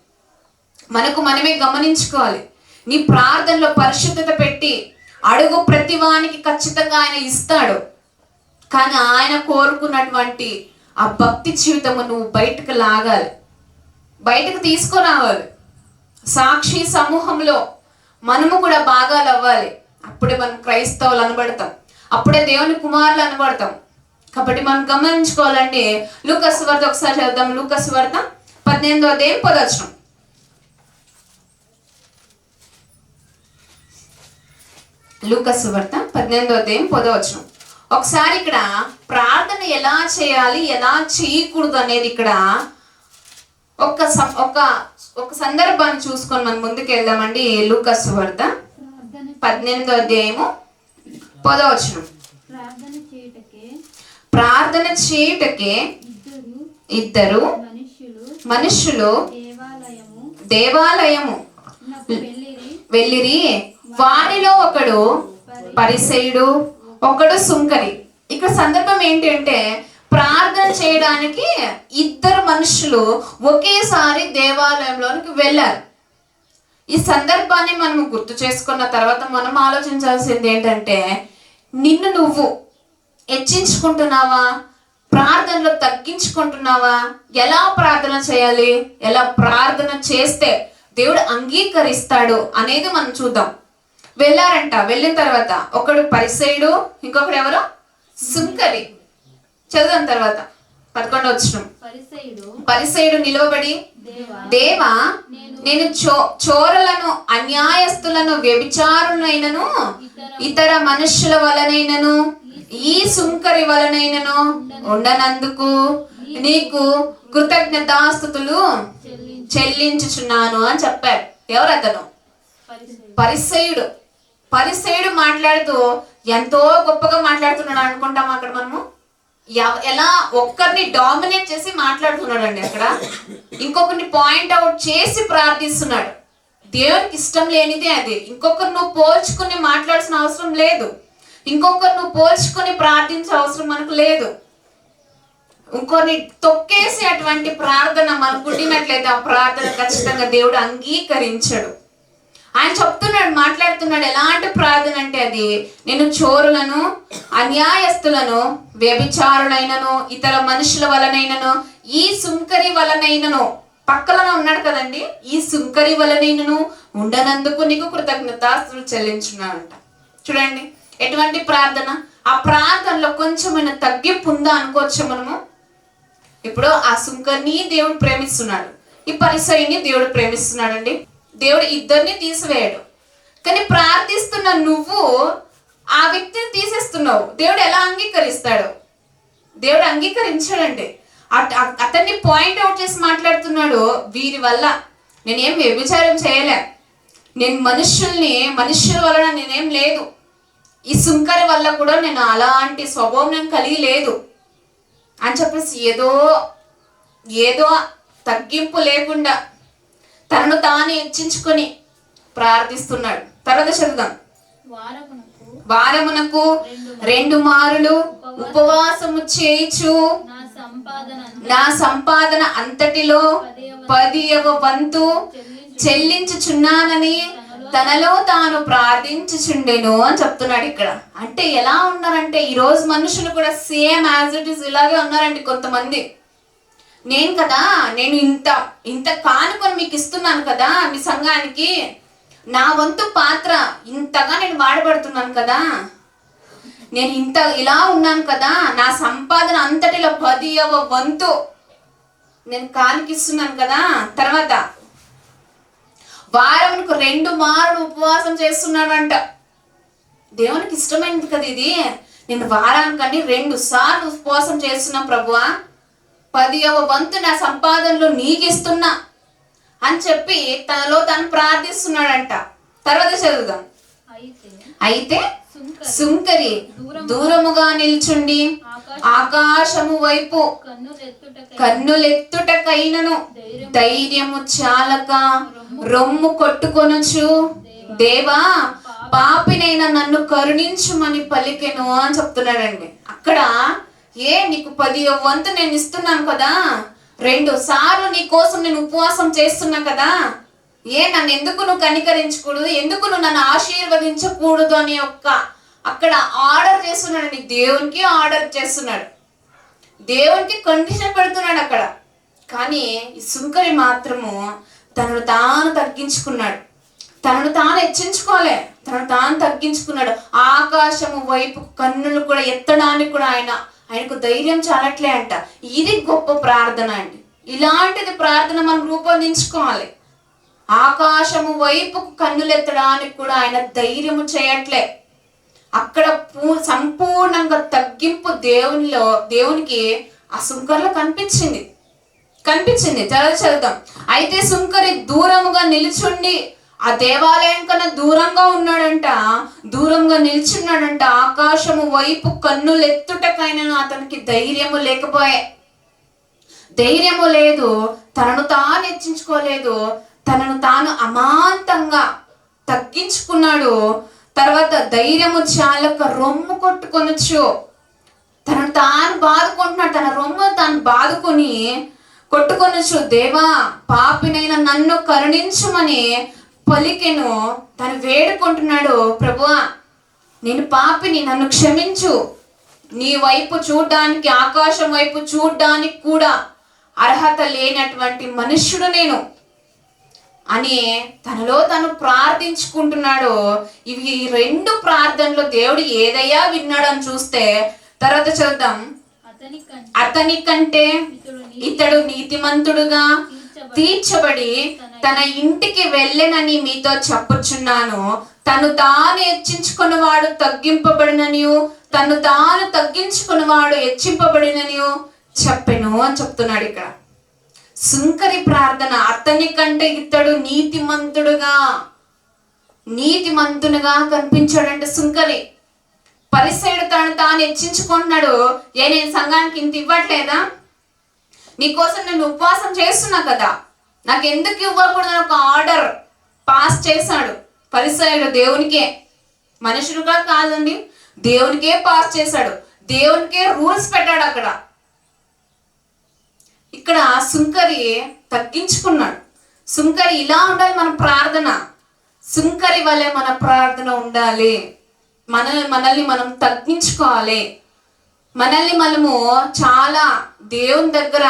మనమే గమనించుకోవాలి. నీ ప్రార్థనలో పరిశుద్ధత పెట్టి అడుగు ప్రతివానికి ఖచ్చితంగా ఆయన ఇస్తాడు. కానీ ఆయన కోరుకున్నటువంటి ఆ భక్తి జీవితము నువ్వు బయటకు తీసుకురావాలి. సాక్షి సమూహంలో మనము కూడా భాగాలు అవ్వాలి. అప్పుడే మనం క్రైస్తవులు అనబడతాం, అప్పుడే దేవుని కుమారులు అనబడతాం. కాబట్టి మనం గమనించుకోవాలండి. లూకా సువార్త ఒకసారి చదువుదాం. లూకా సువార్త 18వ అధ్యాయం 10వ వచనం. లూకా సువార్త 18వ అధ్యాయం 10వ వచనం. ఒకసారి ఇక్కడ ప్రార్థన ఎలా చేయాలి, ఎలా చేయకూడదు అనేది ఇక్కడ ఒక సందర్భాన్ని చూసుకొని మనం ముందుకు వెళ్దామండి. లూకా సువార్త 18వ అధ్యాయము 10వ వచనం. ప్రార్థన చేయుటకే ఇద్దరు మనుష్యులు దేవాలయము వెళ్ళిరి, వారిలో ఒకడు పరిసయ్యుడు, ఒకడు సుంకరి. ఇక్కడ సందర్భం ఏంటంటే ప్రార్థన చేయడానికి ఇద్దరు మనుషులు ఒకేసారి దేవాలయంలోనికి వెళ్ళారు. ఈ సందర్భాన్ని మనం గుర్తు చేసుకున్న తర్వాత మనం ఆలోచించాల్సింది ఏంటంటే, నిన్ను నువ్వు హెచ్చించుకుంటున్నావా, ప్రార్థనలో తగ్గించుకుంటున్నావా, ఎలా ప్రార్థన చేయాలి, ఎలా ప్రార్థన చేస్తే దేవుడు అంగీకరిస్తాడు అనేది మనం చూద్దాం. వెళ్ళారంట. వెళ్ళిన తర్వాత ఒకడు పరిసయ్యుడు, ఇంకొకడు ఎవరు, సుంకరి. చదువుదాం తర్వాత 11వ వచనం. పరిసయ్యుడు నిలవబడి, దేవా, నేను చోరులను, అన్యాయస్తులను, వ్యభిచారులైనను, ఇతర మనుష్యుల వలనైనను, ఈ సుంకరి వలనైనను ఉండనందుకు నీకు కృతజ్ఞతాస్తుతులు చెల్లించుచున్నాను అని చెప్పాడు. ఎవరు అతను? పరిసయ్యుడు. పరిసయ్యుడు మాట్లాడుతూ ఎంతో గొప్పగా మాట్లాడుతున్నాడు అనుకుంటాం. అక్కడ మనము ఎలా ఒక్కరిని డామినేట్ చేసి మాట్లాడుతున్నాడు అండి. అక్కడ ఇంకొకరిని పాయింట్ అవుట్ చేసి ప్రార్థిస్తున్నాడు. దేవునికి ఇష్టం లేనిదే అది. ఇంకొకరు నువ్వు పోల్చుకుని మాట్లాడాల్సిన అవసరం లేదు. ఇంకొకరు నువ్వు పోల్చుకొని ప్రార్థించే అవసరం మనకు లేదు. ఇంకొన్ని తొక్కేసి అటువంటి ప్రార్థన మనకు ఉండినట్లయితే ఆ ప్రార్థన ఖచ్చితంగా దేవుడు అంగీకరించడు. ఆయన చెప్తున్నాడు, మాట్లాడుతున్నాడు. ఎలాంటి ప్రార్థన అంటే అది, నేను చోరులను, అన్యాయస్తులను, వ్యభిచారులైనను, ఇతర మనుషుల వలనైనను, ఈ సుంకరి వలనైనను, పక్కన ఉన్నాడు కదండి, ఈ సుంకరి వలనైనను ఉండనందుకు నీకు కృతజ్ఞతాస్తుతులు చెల్లించున్నాడంట. చూడండి ఎటువంటి ప్రార్థన. ఆ ప్రార్థనలో కొంచెమైనా తగ్గింపు ఉందా అనుకోవచ్చు మనము. ఇప్పుడు ఆ సుంకరిని దేవుడు ప్రేమిస్తున్నాడు, ఈ పరిసయ్యుని దేవుడు ప్రేమిస్తున్నాడండి. దేవుడు ఇద్దరిని తీసివేయడు. కానీ ప్రార్థిస్తున్న నువ్వు ఆ వ్యక్తిని తీసేస్తున్నావు. దేవుడు ఎలా అంగీకరిస్తాడు? దేవుడు అంగీకరించాడండి. అతన్ని పాయింట్ అవుట్ చేసి మాట్లాడుతున్నాడు, వీరి వల్ల నేనేం వ్యభిచారం చేయలే, నేను మనుష్యుల వలన నేనేం లేదు, ఈ సుంకరి వల్ల కూడా నేను అలాంటి స్వభావం నేను కలిగి లేదు అని చెప్పేసి ఏదో తగ్గింపు లేకుండా తనను తాను హెచ్చించుకొని ప్రార్థిస్తున్నాడు. తర్వాత చదువుదాం. వారమునకు 2 మారులు ఉపవాసము చేయుచు నా సంపాదన అంతటిలో 10వ వంతు చెల్లించుచున్నానని తనలో తాను ప్రార్థించుచుండెను అని చెప్తున్నాడు ఇక్కడ. అంటే ఎలా ఉన్నారంటే ఈరోజు మనుషులు కూడా సేమ్ యాజ్ ఇట్ ఈస్ ఇలాగే ఉన్నారండి. కొంతమంది నేను ఇంత కానుకొని మీకు ఇస్తున్నాను కదా మీ సంఘానికి, నా వంతు పాత్ర ఇంతగా నేను వాడబడుతున్నాను కదా, నేను ఇలా ఉన్నాను కదా, నా సంపాదన అంతటిలో 10వ వంతు నేను కానుకిస్తున్నాను కదా. తర్వాత వారమునకు 2 మారులు ఉపవాసం చేస్తున్నాడంట. దేవునికి ఇష్టమైనది కదా ఇది. నేను వారానికని 2 సార్లు ఉపవాసం చేస్తున్నా ప్రభువా, 10వ వంతు నా సంపాదనలో నీకు ఇస్తున్నా అని చెప్పి తనలో తను ప్రార్థిస్తున్నాడంట. తర్వాత చదువుదాం. అయితే సుంకరి దూరముగా నిల్చుండి ఆకాశము వైపు కన్నులెత్తుటకైనను ధైర్యము చాలక రొమ్ము కొట్టుకొనుచు, దేవా, పాపినైనా నన్ను కరుణించుమని పలికెను అని చెప్తున్నాడండి. అక్కడ నీకు 10వ వంతు నేను ఇస్తున్నాను కదా, 2 సార్లు నీ కోసం నేను ఉపవాసం చేస్తున్నా కదా, నన్ను ఎందుకు నువ్వు కనికరించకూడదు, ఎందుకు నువ్వు నన్ను ఆశీర్వదించకూడదు అని అక్కడ ఆర్డర్ చేస్తున్నాడు. దేవునికి ఆర్డర్ చేస్తున్నాడు, దేవునికి కండిషన్ పెడుతున్నాడు అక్కడ. కానీ ఈ సుంకరి మాత్రము తనను తాను తగ్గించుకున్నాడు, తనను తాను హెచ్చించుకోలే, తనను తాను తగ్గించుకున్నాడు. ఆకాశము వైపు కన్నులు కూడా ఎత్తడానికి కూడా ఆయనకు ధైర్యం చాలట్లే అంట. ఇది గొప్ప ప్రార్థన అండి. ఇలాంటిది ప్రార్థన మనం రూపొందించుకోవాలి. ఆకాశము వైపు కన్నులెత్తడానికి కూడా ఆయన ధైర్యము చేయట్లే. అక్కడ సంపూర్ణంగా తగ్గింపు దేవునికి ఆ సుంకర్లో కనిపించింది. చదువుదాం. అయితే సుంకరి దూరముగా నిల్చుండి, ఆ దేవాలయం కన్నా దూరంగా నిల్చున్నాడంట. ఆకాశము వైపు కన్నులెత్తుటకైనా అతనికి ధైర్యము లేదు. తనను తాను హెచ్చించుకోలేదు. తనను తాను అమాంతంగా తగ్గించుకున్నాడు. తర్వాత ధైర్యము చాలక రొమ్ము కొట్టుకొనొచ్చు. తనను తాను బాదుకుంటున్నాడు. తన రొమ్ము తాను కొట్టుకొనొచ్చు. దేవా, పాపినైన నన్ను కరుణించుమని పలికెను. తను వేడుకుంటున్నాడు, ప్రభువా, నేను పాపిని, నన్ను క్షమించు. నీ వైపు చూడ్డానికి, ఆకాశం వైపు చూడ్డానికి కూడా అర్హత లేనటువంటి మనుష్యుడు నేను అని తనలో తను ప్రార్థించుకుంటున్నాడు. ఇవి 2 ప్రార్థనలు దేవుడు ఏదయ్యా విన్నాడని చూస్తే తర్వాత చూద్దాం. అతని కంటే ఇతడు నీతిమంతుడుగా తీర్చబడి తన ఇంటికి వెళ్ళెనని మీతో చెప్పుచున్నాను. తను తాను హెచ్చించుకున్నవాడు తగ్గింపబడిననియు, తను తాను తగ్గించుకున్నవాడు హెచ్చింపబడిననియు చెప్పెను అని చెప్తున్నాడు ఇక్కడ. సుంకరి ప్రార్థన, అతని కంటే ఇతడు నీతిమంతుడుగా కనిపించాడంటే సుంకరి. పరిసయుడు తను తాను హెచ్చించుకుంటున్నాడు. నేను సంఘానికి ఇంత ఇవ్వట్లేదా? నీకోసం నేను ఉపవాసం చేస్తున్నా కదా, నాకు ఎందుకు ఇవ్వకూడదని ఒక ఆర్డర్ పాస్ చేశాడు పరిసయుడు. దేవునికే, మనుషులుగా కాదండి, దేవునికే పాస్ చేశాడు. దేవునికే రూల్స్ పెట్టాడు అక్కడ. ఇక్కడ సుంకరి తగ్గించుకున్నాడు. సుంకరి ఇలా ఉండాలి మన ప్రార్థన. సుంకరి వలె మన ప్రార్థన ఉండాలి. మనల్ని మనం తగ్గించుకోవాలి. మనల్ని మనము చాలా దేవుని దగ్గర,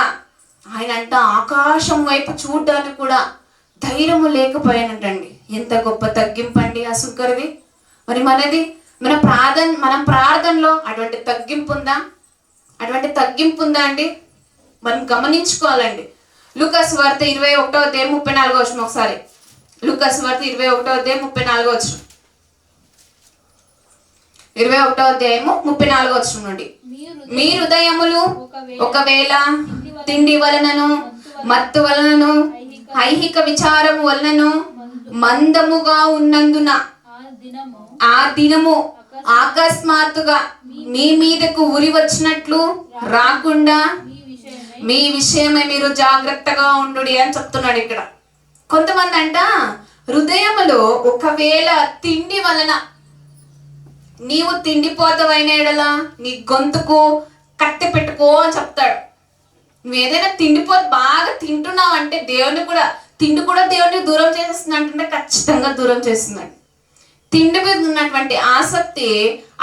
ఆయన అంట ఆకాశం వైపు చూడడానికి కూడా ధైర్యము లేకపోయానంటండి. ఎంత గొప్ప తగ్గింపండి ఆ సుంకరిది. మరి మన ప్రార్థనలో అటువంటి తగ్గింపు ఉందా అండి? మనం గమనించుకోవాలండి. లూకాసు వార్త 21వ అధ్యాయం 34వ వచనం ఒకసారి. లూకాసు వార్త 21వ అధ్యాయం 34వ వచనం. 21వ అధ్యాయము 34వ వచనం నుండి. మీ హృదయములు ఒకవేళ తిండి వలనను, మత్తు వలనను, ఐహిక విచారము వలనను మందముగా ఉన్నందున ఆ దినము అకస్మాత్తుగా మీ మీదకు ఉరి వచ్చినట్లు రాకుండా మీ విషయమై మీరు జాగ్రత్తగా ఉండుడి అని చెప్తున్నాడు ఇక్కడ. కొంతమంది అంట హృదయములో ఒకవేళ తిండి వలన నీవు తిండిపోతవైన ఎడల నీ గొంతుకు కట్టె పెట్టుకో అని చెప్తాడు. నువ్వు ఏదైనా బాగా తింటున్నావు అంటే తిండి కూడా దేవుడిని దూరం చేసేస్తుంది అంటే ఖచ్చితంగా దూరం చేస్తుందండి. తిండి మీద ఉన్నటువంటి ఆసక్తి,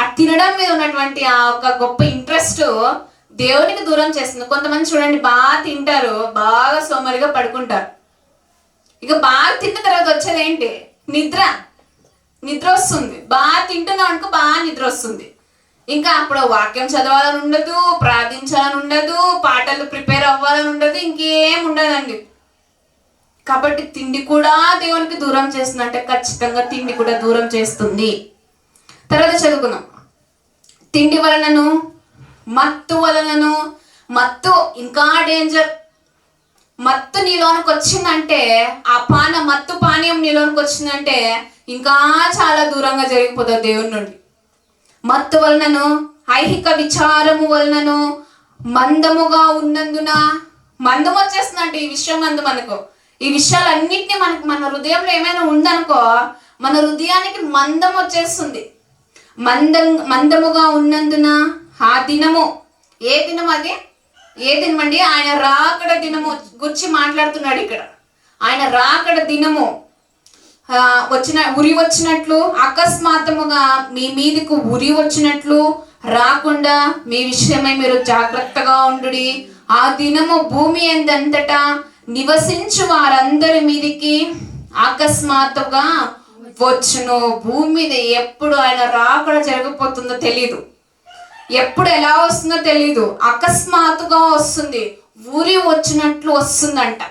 ఆ తినడం మీద ఉన్నటువంటి ఆ ఒక గొప్ప ఇంట్రెస్ట్ దేవునికి దూరం చేస్తుంది. కొంతమంది చూడండి, బాగా తింటారు, బాగా సోమరిగా పడుకుంటారు. ఇక బాగా తిన్న తర్వాత వచ్చేది ఏంటి? నిద్ర వస్తుంది. బాగా తింటున్నాం అనుకో, బాగా నిద్ర వస్తుంది. ఇంకా అప్పుడు వాక్యం చదవాలని ఉండదు, ప్రార్థించాలని ఉండదు, పాటలు ప్రిపేర్ అవ్వాలని ఉండదు, ఇంకేం ఉండదండి. కాబట్టి తిండి కూడా దేవునికి దూరం చేస్తుంది అంటే ఖచ్చితంగా తిండి కూడా దూరం చేస్తుంది. తర్వాత చదువుకుందాం. తిండి వలనను, మత్తు ఇంకా డేంజర్. మత్తు నీలోనికి వచ్చిందంటే, ఆ మత్తు పానీయం నీలోనికి వచ్చిందంటే ఇంకా చాలా దూరంగా జరిగిపోతుంది దేవుని నుండి. మత్తు వలనను, ఐహిక విచారము వలనను మందముగా ఉన్నందున, మందం వచ్చేస్తుందంటే ఈ విషయం ఈ విషయాలన్నింటినీ మన హృదయంలో ఏమైనా ఉందనుకో, మన హృదయానికి మందం వచ్చేస్తుంది. మందముగా ఉన్నందున ఆ దినము, ఏ దినం అది? ఏ దినం అండి? ఆయన రాకడ దినము గురించి మాట్లాడుతున్నాడు ఇక్కడ. ఆయన రాకడ దినము ఉరి వచ్చినట్లు, అకస్మాత్తుగా మీ మీదకు ఉరి వచ్చినట్లు రాకుండా మీ విషయమై మీరు జాగ్రత్తగా ఉండుడి. ఆ దినము భూమి ఎందంతటా నివసించు వారందరి మీదికి అకస్మాత్తుగా వచ్చును. భూమి మీద ఎప్పుడు ఆయన రాకడ జరగబోతుందో తెలీదు, ఎప్పుడు ఎలా వస్తుందో తెలీదు. అకస్మాత్తుగా వస్తుంది, ఉరి వచ్చినట్లు వస్తుందంట.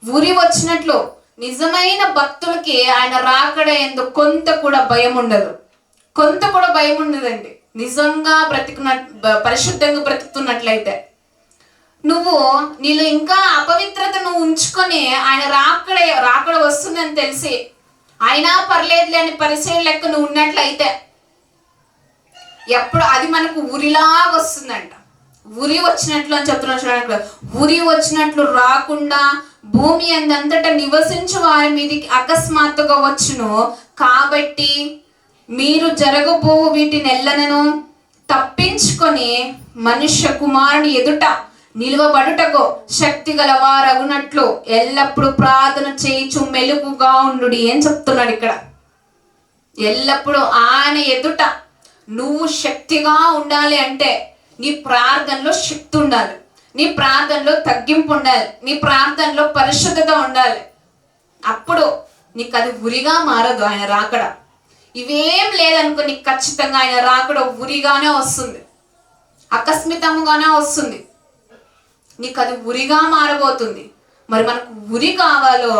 ఉరి వచ్చినట్లు. నిజమైన భక్తులకి ఆయన రాకడ ఎందుకు కొంత కూడా భయం ఉండదు. కొంత కూడా భయం ఉండదండి. నిజంగా పరిశుద్ధంగా బ్రతుకుతున్నట్లయితే నువ్వు నీలో ఇంకా అపవిత్రతను ఉంచుకొని ఆయన రాకడ వస్తుందని తెలిసి అయినా పర్లేదులే అని పరిచయం లెక్క నువ్వు ఉన్నట్లయితే ఎప్పుడు అది మనకు ఉరిలాగా వస్తుందంట. ఉరి వచ్చినట్లు అని చెప్తున్నాను చూడండి. ఉరి వచ్చినట్లు రాకుండా భూమి అందంతటా నివసించు వారి మీదకి అకస్మాత్తుగా వచ్చును. కాబట్టి మీరు జరగబో వీటిని ఎల్లనను తప్పించుకొని మనుష్య కుమారుని ఎదుట నిలువబడుటకు శక్తి గల వారగునట్లు ఎల్లప్పుడూ ప్రార్థన చేయించు మెలుగుగా ఉండు అని చెప్తున్నాడు ఇక్కడ. ఎల్లప్పుడూ ఆయన ఎదుట నువ్వు శక్తిగా ఉండాలి అంటే నీ ప్రార్థనలో శక్తి ఉండాలి, నీ ప్రార్థనలో తగ్గింపు ఉండాలి, నీ ప్రార్థనలో పరిశుద్ధత ఉండాలి. అప్పుడు నీకు అది ఉరిగా మారదు ఆయన రాకడ. ఇవేం లేదనుకో నీకు ఖచ్చితంగా ఆయన రాకడ ఉరిగానే వస్తుంది, ఆకస్మికంగానే వస్తుంది. నీకు అది ఉరిగా మారబోతుంది. మరి మనకు ఉరి కావాలో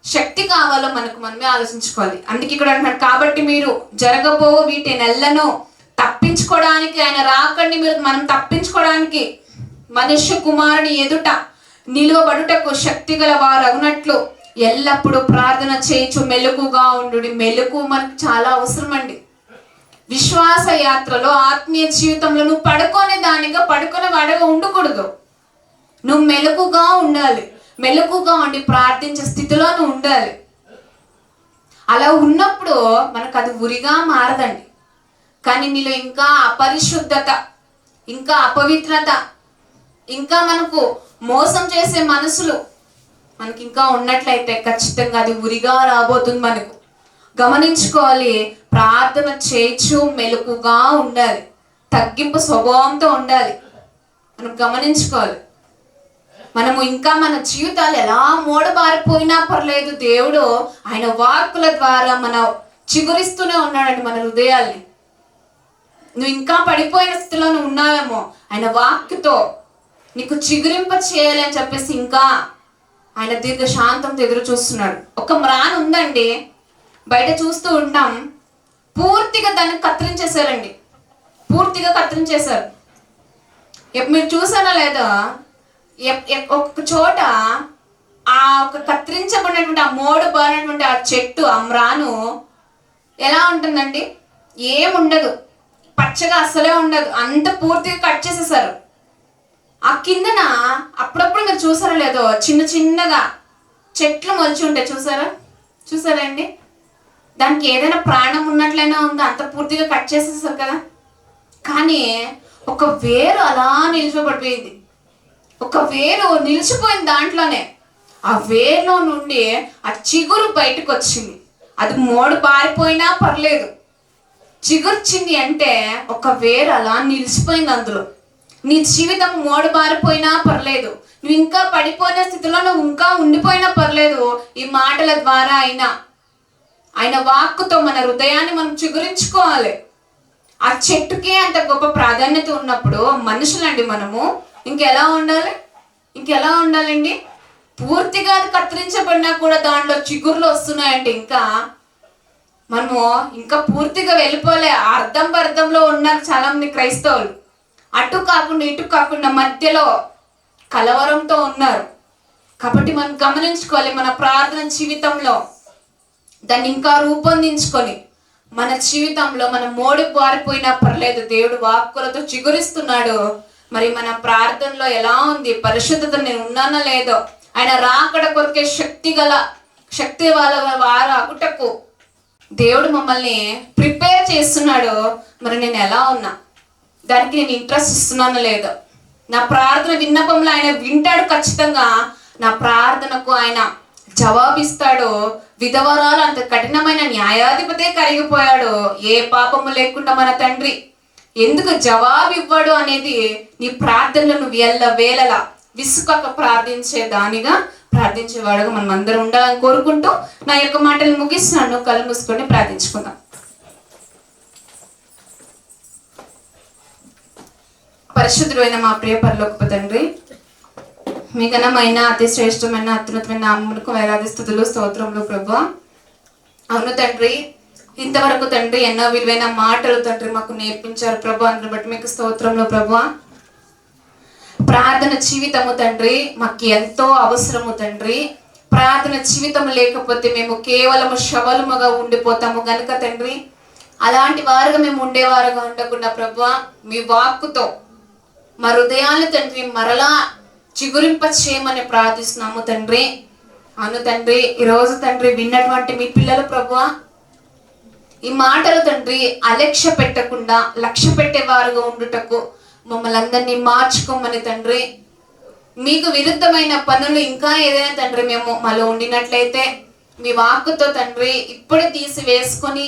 శక్తి కావాలో మనమే ఆలోచించుకోవాలి. అందుకే ఇక్కడ అంటున్నాడు, కాబట్టి మీరు జరగబో వీటి నెలను తప్పించుకోవడానికి ఆయన రాకండి, మనం తప్పించుకోవడానికి మనుష్య కుమారుని ఎదుట నిలువబడుటకు శక్తి గల వారు అగునట్లు ఎల్లప్పుడూ ప్రార్థన చేయించు మెలకుగా ఉండు. మెలకు మనకు చాలా అవసరం అండి. విశ్వాస యాత్రలో ఆత్మీయ జీవితంలో నువ్వు పడుకునే వాడిగా ఉండకూడదు. నువ్వు మెలకుగా ఉండాలి. మెలకుగా ఉండి ప్రార్థించే స్థితిలో నువ్వు ఉండాలి. అలా ఉన్నప్పుడు మనకు అది ఉరిగా మారదండి. కానీ నీలో ఇంకా అపరిశుద్ధత, ఇంకా అపవిత్రత, ఇంకా మనకు మోసం చేసే మనసులు మనకి ఇంకా ఉన్నట్లయితే ఖచ్చితంగా అది ఉరిగా రాబోతుంది. మనకు గమనించుకోవాలి. ప్రార్థన చేయొచ్చు, మెలకుగా ఉండాలి, తగ్గింపు స్వభావంతో ఉండాలి. మనం గమనించుకోవాలి. మనము ఇంకా మన జీవితాలు ఎలా మూడబారిపోయినా పర్లేదు, దేవుడు ఆయన వాక్కుల ద్వారా చిగురిస్తూనే ఉన్నాడండి మన హృదయాల్ని. నువ్వు ఇంకా పడిపోయిన స్థితిలో నువ్వు ఉన్నావేమో, ఆయన వాక్కుతో నీకు చిగురింప చేయాలి అని చెప్పేసి ఇంకా ఆయన దీర్ఘ శాంతంతో ఎదురు చూస్తున్నాడు. ఒక మ్రాన్ ఉందండి, బయట చూస్తూ ఉంటాం, పూర్తిగా దాన్ని కత్తిరించేశారండి, పూర్తిగా కత్తిరించేశారు. మీరు చూసారా లేదా? ఒక్క చోట ఆ ఒక కత్తిరించబడినటువంటి ఆ మోడు బారినటువంటి ఆ చెట్టు, ఆ మ్రాను ఎలా ఉంటుందండి? ఏముండదు, పచ్చగా అస్సలే ఉండదు, అంత పూర్తిగా కట్ చేసేసారు. ఆ కిందన అప్పుడప్పుడు మీరు చూసారా లేదో చిన్న చిన్నగా చెట్లు మొలిచి ఉంటాయి, చూసారా అండి? దానికి ఏదైనా ప్రాణం ఉన్నట్లయినా ఉందా? అంత పూర్తిగా కట్ చేసేసారు కదా. కానీ ఒక వేరు అలా నిలిచిపడిపోయింది, ఒక వేరు నిలిచిపోయింది దాంట్లోనే. ఆ వేరులో నుండి ఆ చిగురు బయటకు వచ్చింది. అది మోడు పారిపోయినా పర్లేదు, చిగుర్చింది అంటే ఒక వేరు అలా నిలిచిపోయింది అందులో. నీ జీవితం మోడు బారిపోయినా పర్లేదు, నువ్వు ఇంకా పడిపోయిన స్థితిలో నువ్వు ఇంకా ఉండిపోయినా పర్లేదు, ఈ మాటల ద్వారా ఆయన వాక్కుతో మన హృదయాన్ని మనం చిగురించుకోవాలి. ఆ చెట్టుకే అంత గొప్ప ప్రాధాన్యత ఉన్నప్పుడు మనుషులండి మనము ఇంకెలా ఉండాలండి? పూర్తిగా అది కత్తిరించబడినా కూడా దాంట్లో చిగుర్లు వస్తున్నాయంటే ఇంకా మనము ఇంకా పూర్తిగా వెళ్ళిపోలే. అర్థంలో ఉన్నారు చాలా మంది క్రైస్తవులు. అటు కాకుండా ఇటు కాకుండా మధ్యలో కలవరంతో ఉన్నారు. కాబట్టి మనం గమనించుకోవాలి, మన ప్రార్థన జీవితంలో దాన్ని ఇంకా రూపొందించుకొని మన జీవితంలో మనం మోడి పారిపోయినా పర్లేదు, దేవుడు వాక్కులతో చిగురిస్తున్నాడు. మరి మన ప్రార్థనలో ఎలా ఉంది? పరిశుద్ధత నేను ఉన్నానో లేదో, ఆయన రాకడ కొరకే శక్తి వారు అగుటకు దేవుడు మమ్మల్ని ప్రిపేర్ చేస్తున్నాడు. మరి నేను ఎలా ఉన్నా? దానికి నేను ఇంట్రెస్ట్ ఇస్తున్నానో లేదో? నా ప్రార్థన విన్నపంలో ఆయన వింటాడు ఖచ్చితంగా. నా ప్రార్థనకు ఆయన జవాబిస్తాడు. విధవరాలు అంత కఠినమైన న్యాయాధిపతే కరిగిపోయాడు, ఏ పాపము లేకుండా మన తండ్రి ఎందుకు జవాబు ఇవ్వడు అనేది నీ ప్రార్థనలో నువ్వు ఎల్లవేళలా విసుకక ప్రార్థించేవాడుగా మనం అందరం ఉండాలని కోరుకుంటూ నా యొక్క మాటలు ముగిస్తున్నాను. కళ్ళు మూసుకొని ప్రార్థించుకుందాం. పరిశుద్ధుడైన మా ప్రియ పరలోకపు తండ్రి, మీ ఘనమైన అతి శ్రేష్టమైన అత్యున్నతమైన నామమునకు వేలాది స్తుతులు స్తోత్రములు ప్రభువా. అవును తండ్రి, ఇంతవరకు తండ్రి ఎన్నో విలువైన మాటలు తండ్రి మాకు నేర్పించారు ప్రభు. అందుని బట్టి మీకు స్తోత్రంలో ప్రభు. ప్రార్థన జీవితము తండ్రి మాకు ఎంతో అవసరము తండ్రి. ప్రార్థన జీవితం లేకపోతే మేము కేవలము శవలముగా ఉండిపోతాము గనుక తండ్రి, అలాంటి వారుగా మేము ఉండేవారుగా ఉండకుండా ప్రభువా, మీ వాక్కుతో మా హృదయాన్ని తండ్రి మరలా చిగురింప చేయమని ప్రార్థిస్తున్నాము తండ్రి. అవును తండ్రి, ఈరోజు తండ్రి విన్నటువంటి మీ పిల్లలు ప్రభువా, ఈ మాటలు తండ్రి అలక్ష్య పెట్టకుండా లక్ష్య పెట్టేవారుగా ఉండుటకు మమ్మల్ని అందరినీ మార్చుకోమని తండ్రి. మీకు విరుద్ధమైన పనులు ఇంకా ఏదైనా తండ్రి మేము మాలో ఉండినట్లయితే మీ వాక్కుతో తండ్రి ఇప్పుడే తీసివేసుకొని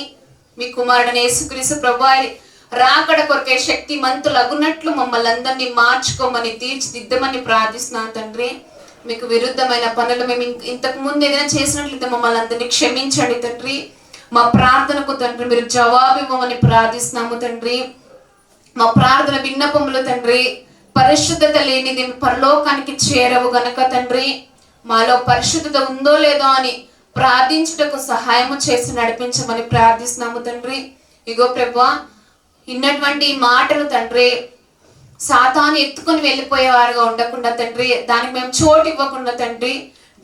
మీ కుమారుడైన యేసుక్రీస్తు ప్రభువు రాకడ కొరకే శక్తిమంతులగునట్లు మమ్మల్ని అందరినీ మార్చుకోమని తీర్చిదిద్దమని ప్రార్థిస్తున్నాను తండ్రి. మీకు విరుద్ధమైన పనులు మేము ఇంతకు ముందు ఏదైనా చేసినట్లయితే మమ్మల్ని అందరినీ క్షమించండి తండ్రి. మా ప్రార్థనకు తండ్రి మీరు జవాబు ఇవ్వమని ప్రార్థిస్తున్నాము తండ్రి. మా ప్రార్థన విన్నపములు తండ్రి పరిశుద్ధత లేనిది పరలోకానికి చేరవు గనక తండ్రి, మాలో పరిశుద్ధత ఉందో లేదో అని ప్రార్థించుటకు సహాయము చేసి నడిపించమని ప్రార్థిస్తున్నాము తండ్రి. ఇగో ప్రభువా, ఇన్నటువంటి మాటలు తండ్రి సాతాను ఎత్తుకొని వెళ్ళిపోయేవారుగా ఉండకుండా తండ్రి, దానికి మేము చోటు ఇవ్వకుండా తండ్రి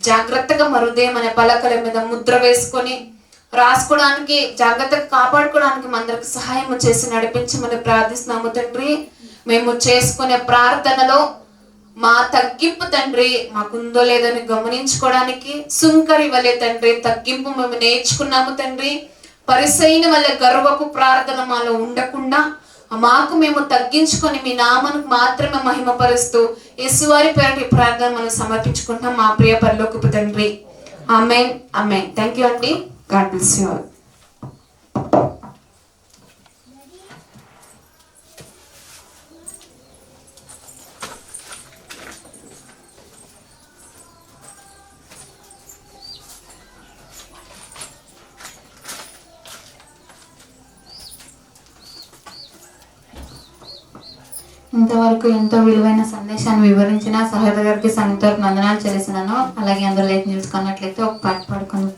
జాగ్రత్తగా మా హృదయం అనే పలకల మీద ముద్ర వేసుకొని రాసుకోవడానికి జాగ్రత్తగా కాపాడుకోవడానికి మందరికి సహాయం చేసి నడిపించమని ప్రార్థిస్తున్నాము తండ్రి. మేము చేసుకునే ప్రార్థనలో మా తగ్గింపు తండ్రి మాకుందో లేదని గమనించుకోవడానికి సుంకరి వలె తండ్రి తగ్గింపు మేము నేర్చుకున్నాము తండ్రి. పరిసైన వల్ల గర్వపు ప్రార్థన మాలో ఉండకుండా మాకు మేము తగ్గించుకొని మీ నామను మాత్రమే మహిమపరుస్తూ యేసువారి పేరు ప్రార్థన మనం సమర్పించుకుంటాం మా ప్రియ పరలోకపు తండ్రి. ఆమేన్ ఆమేన్. థ్యాంక్ యూ అండి. God bless you all. ఇంతవరకు ఎంతో విలువైన సందేశాన్ని వివరించిన సహోదరు గారికి సంగీతవరకు వందనాలు చేస్తున్నాను. అలాగే అందులో లేక నిలుచుకున్నట్లయితే ఒక పాట పాడుకొని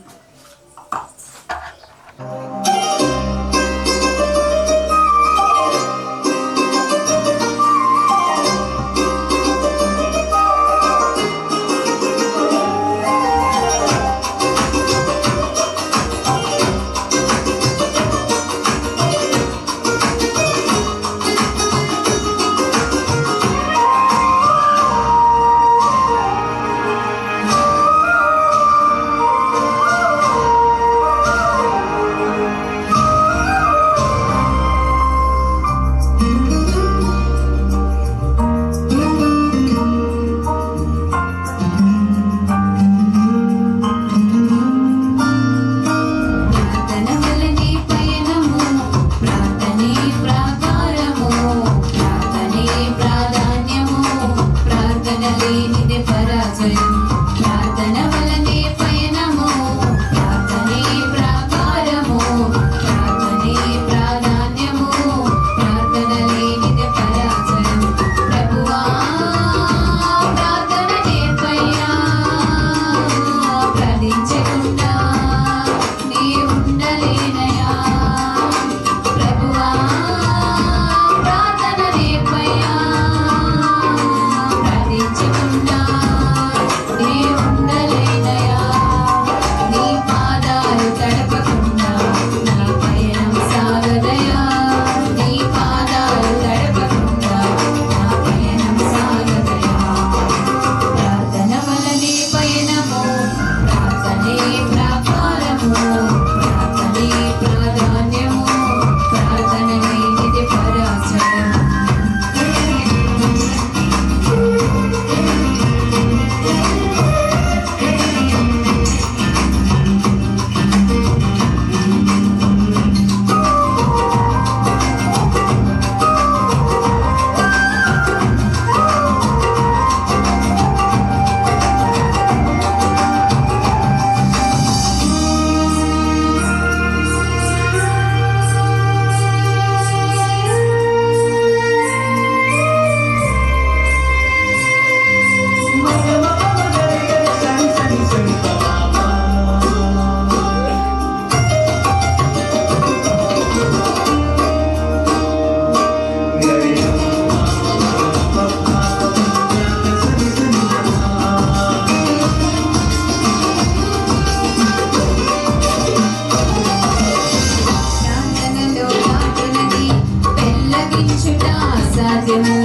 అసాధ్యము.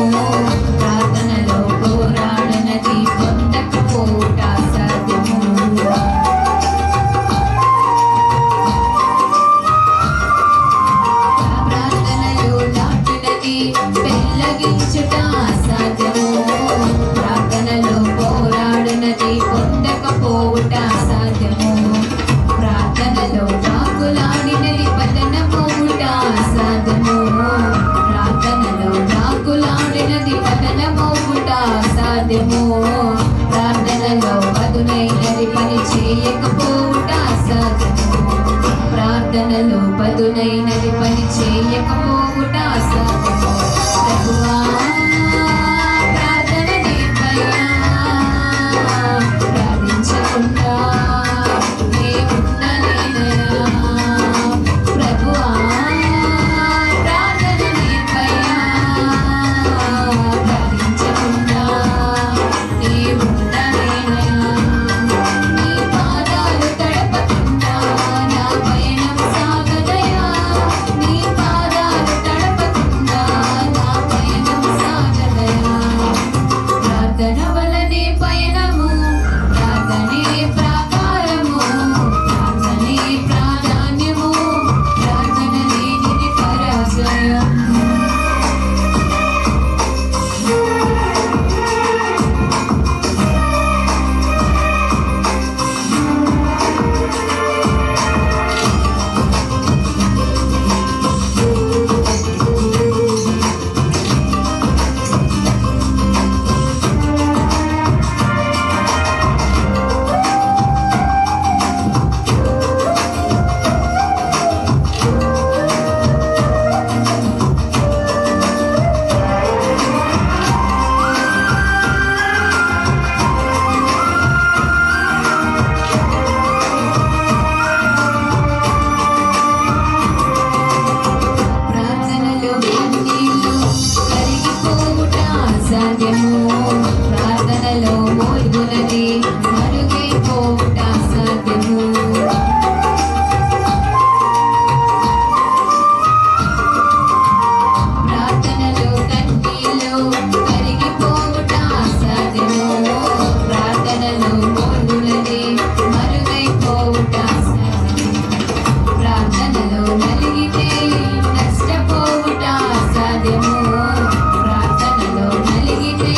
ప్రార్థనలో పోరాడినది పొందకపోవుట అసాధ్యము. ప్రార్థనలో దాటినది పెళ్ళగించుట అసాధ్యము. ప్రార్థనలో పోరాడినది పొందకపోవుట అసాధ్యము. ప్రార్థనలో తాకులాడినది పతనమవుట అసాధ్యము. ప్రార్థనలో తాకులాడినది పతనమవుట అసాధ్యము. ప్రార్థనలో పదునైనది పని చేయకపోవుట అసాధ్యము. ప్రార్థనలో పదునైనది పని చేయకపోవుట అసాధ్యము. ప్రభువా ప్రార్థన నేర్పయ్యా, ప్రార్థించకుండా నే ఉండలేనయ్యా. ప్రభువా ప్రార్థన నేర్పయ్యా, ప్రార్థించకుండా నే ఉండలేనయ్యా. నీ పాదాలు తడపకుండా నా పయనం సాగదయా. నీ పాదాలు తడపకుండా నా పయనం సాగదయా. ప్రార్థన వలనే పయనము, ప్రార్థనే ప్రాకారము, ప్రార్థనే ప్రాధాన్యము, ప్రార్థన లేనిది పరాజయం. ప్రార్థనలో కన్నీళ్లు కరిగిపోవుట అసాధ్యము. ప్రార్థనలో మోల్గునది మరుగైపోవుట అసాధ్యము. ప్రార్థనలో కన్నీళ్లు కరిగిపోవుట అసాధ్యము. ప్రార్థనలో మోల్గునది మరుగైపోవుట అసాధ్యము. ప్రార్థనలో నలిగితే నష్టపోవుట అసాధ్యము. ప్రార్థనలో నలిగితే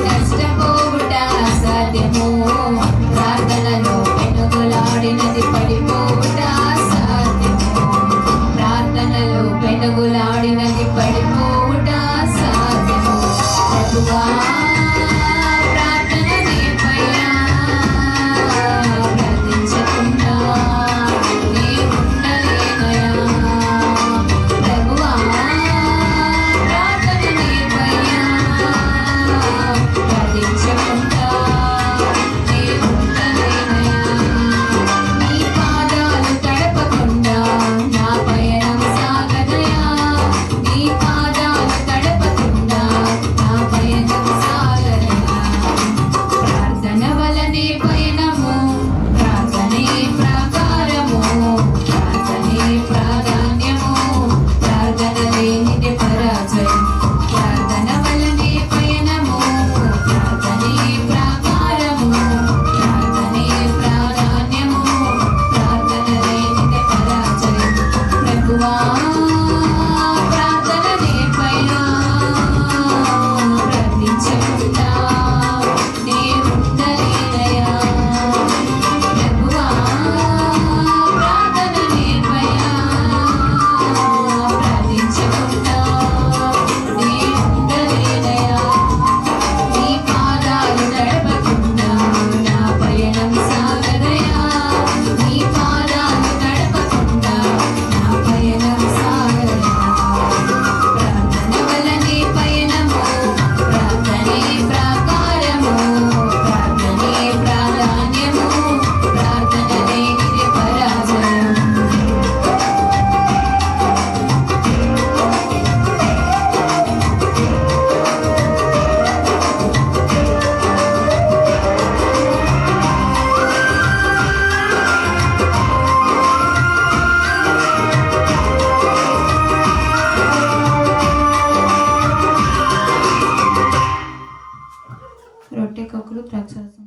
నష్టపోవుట అసాధ్యము. ద్రాక్షరసం.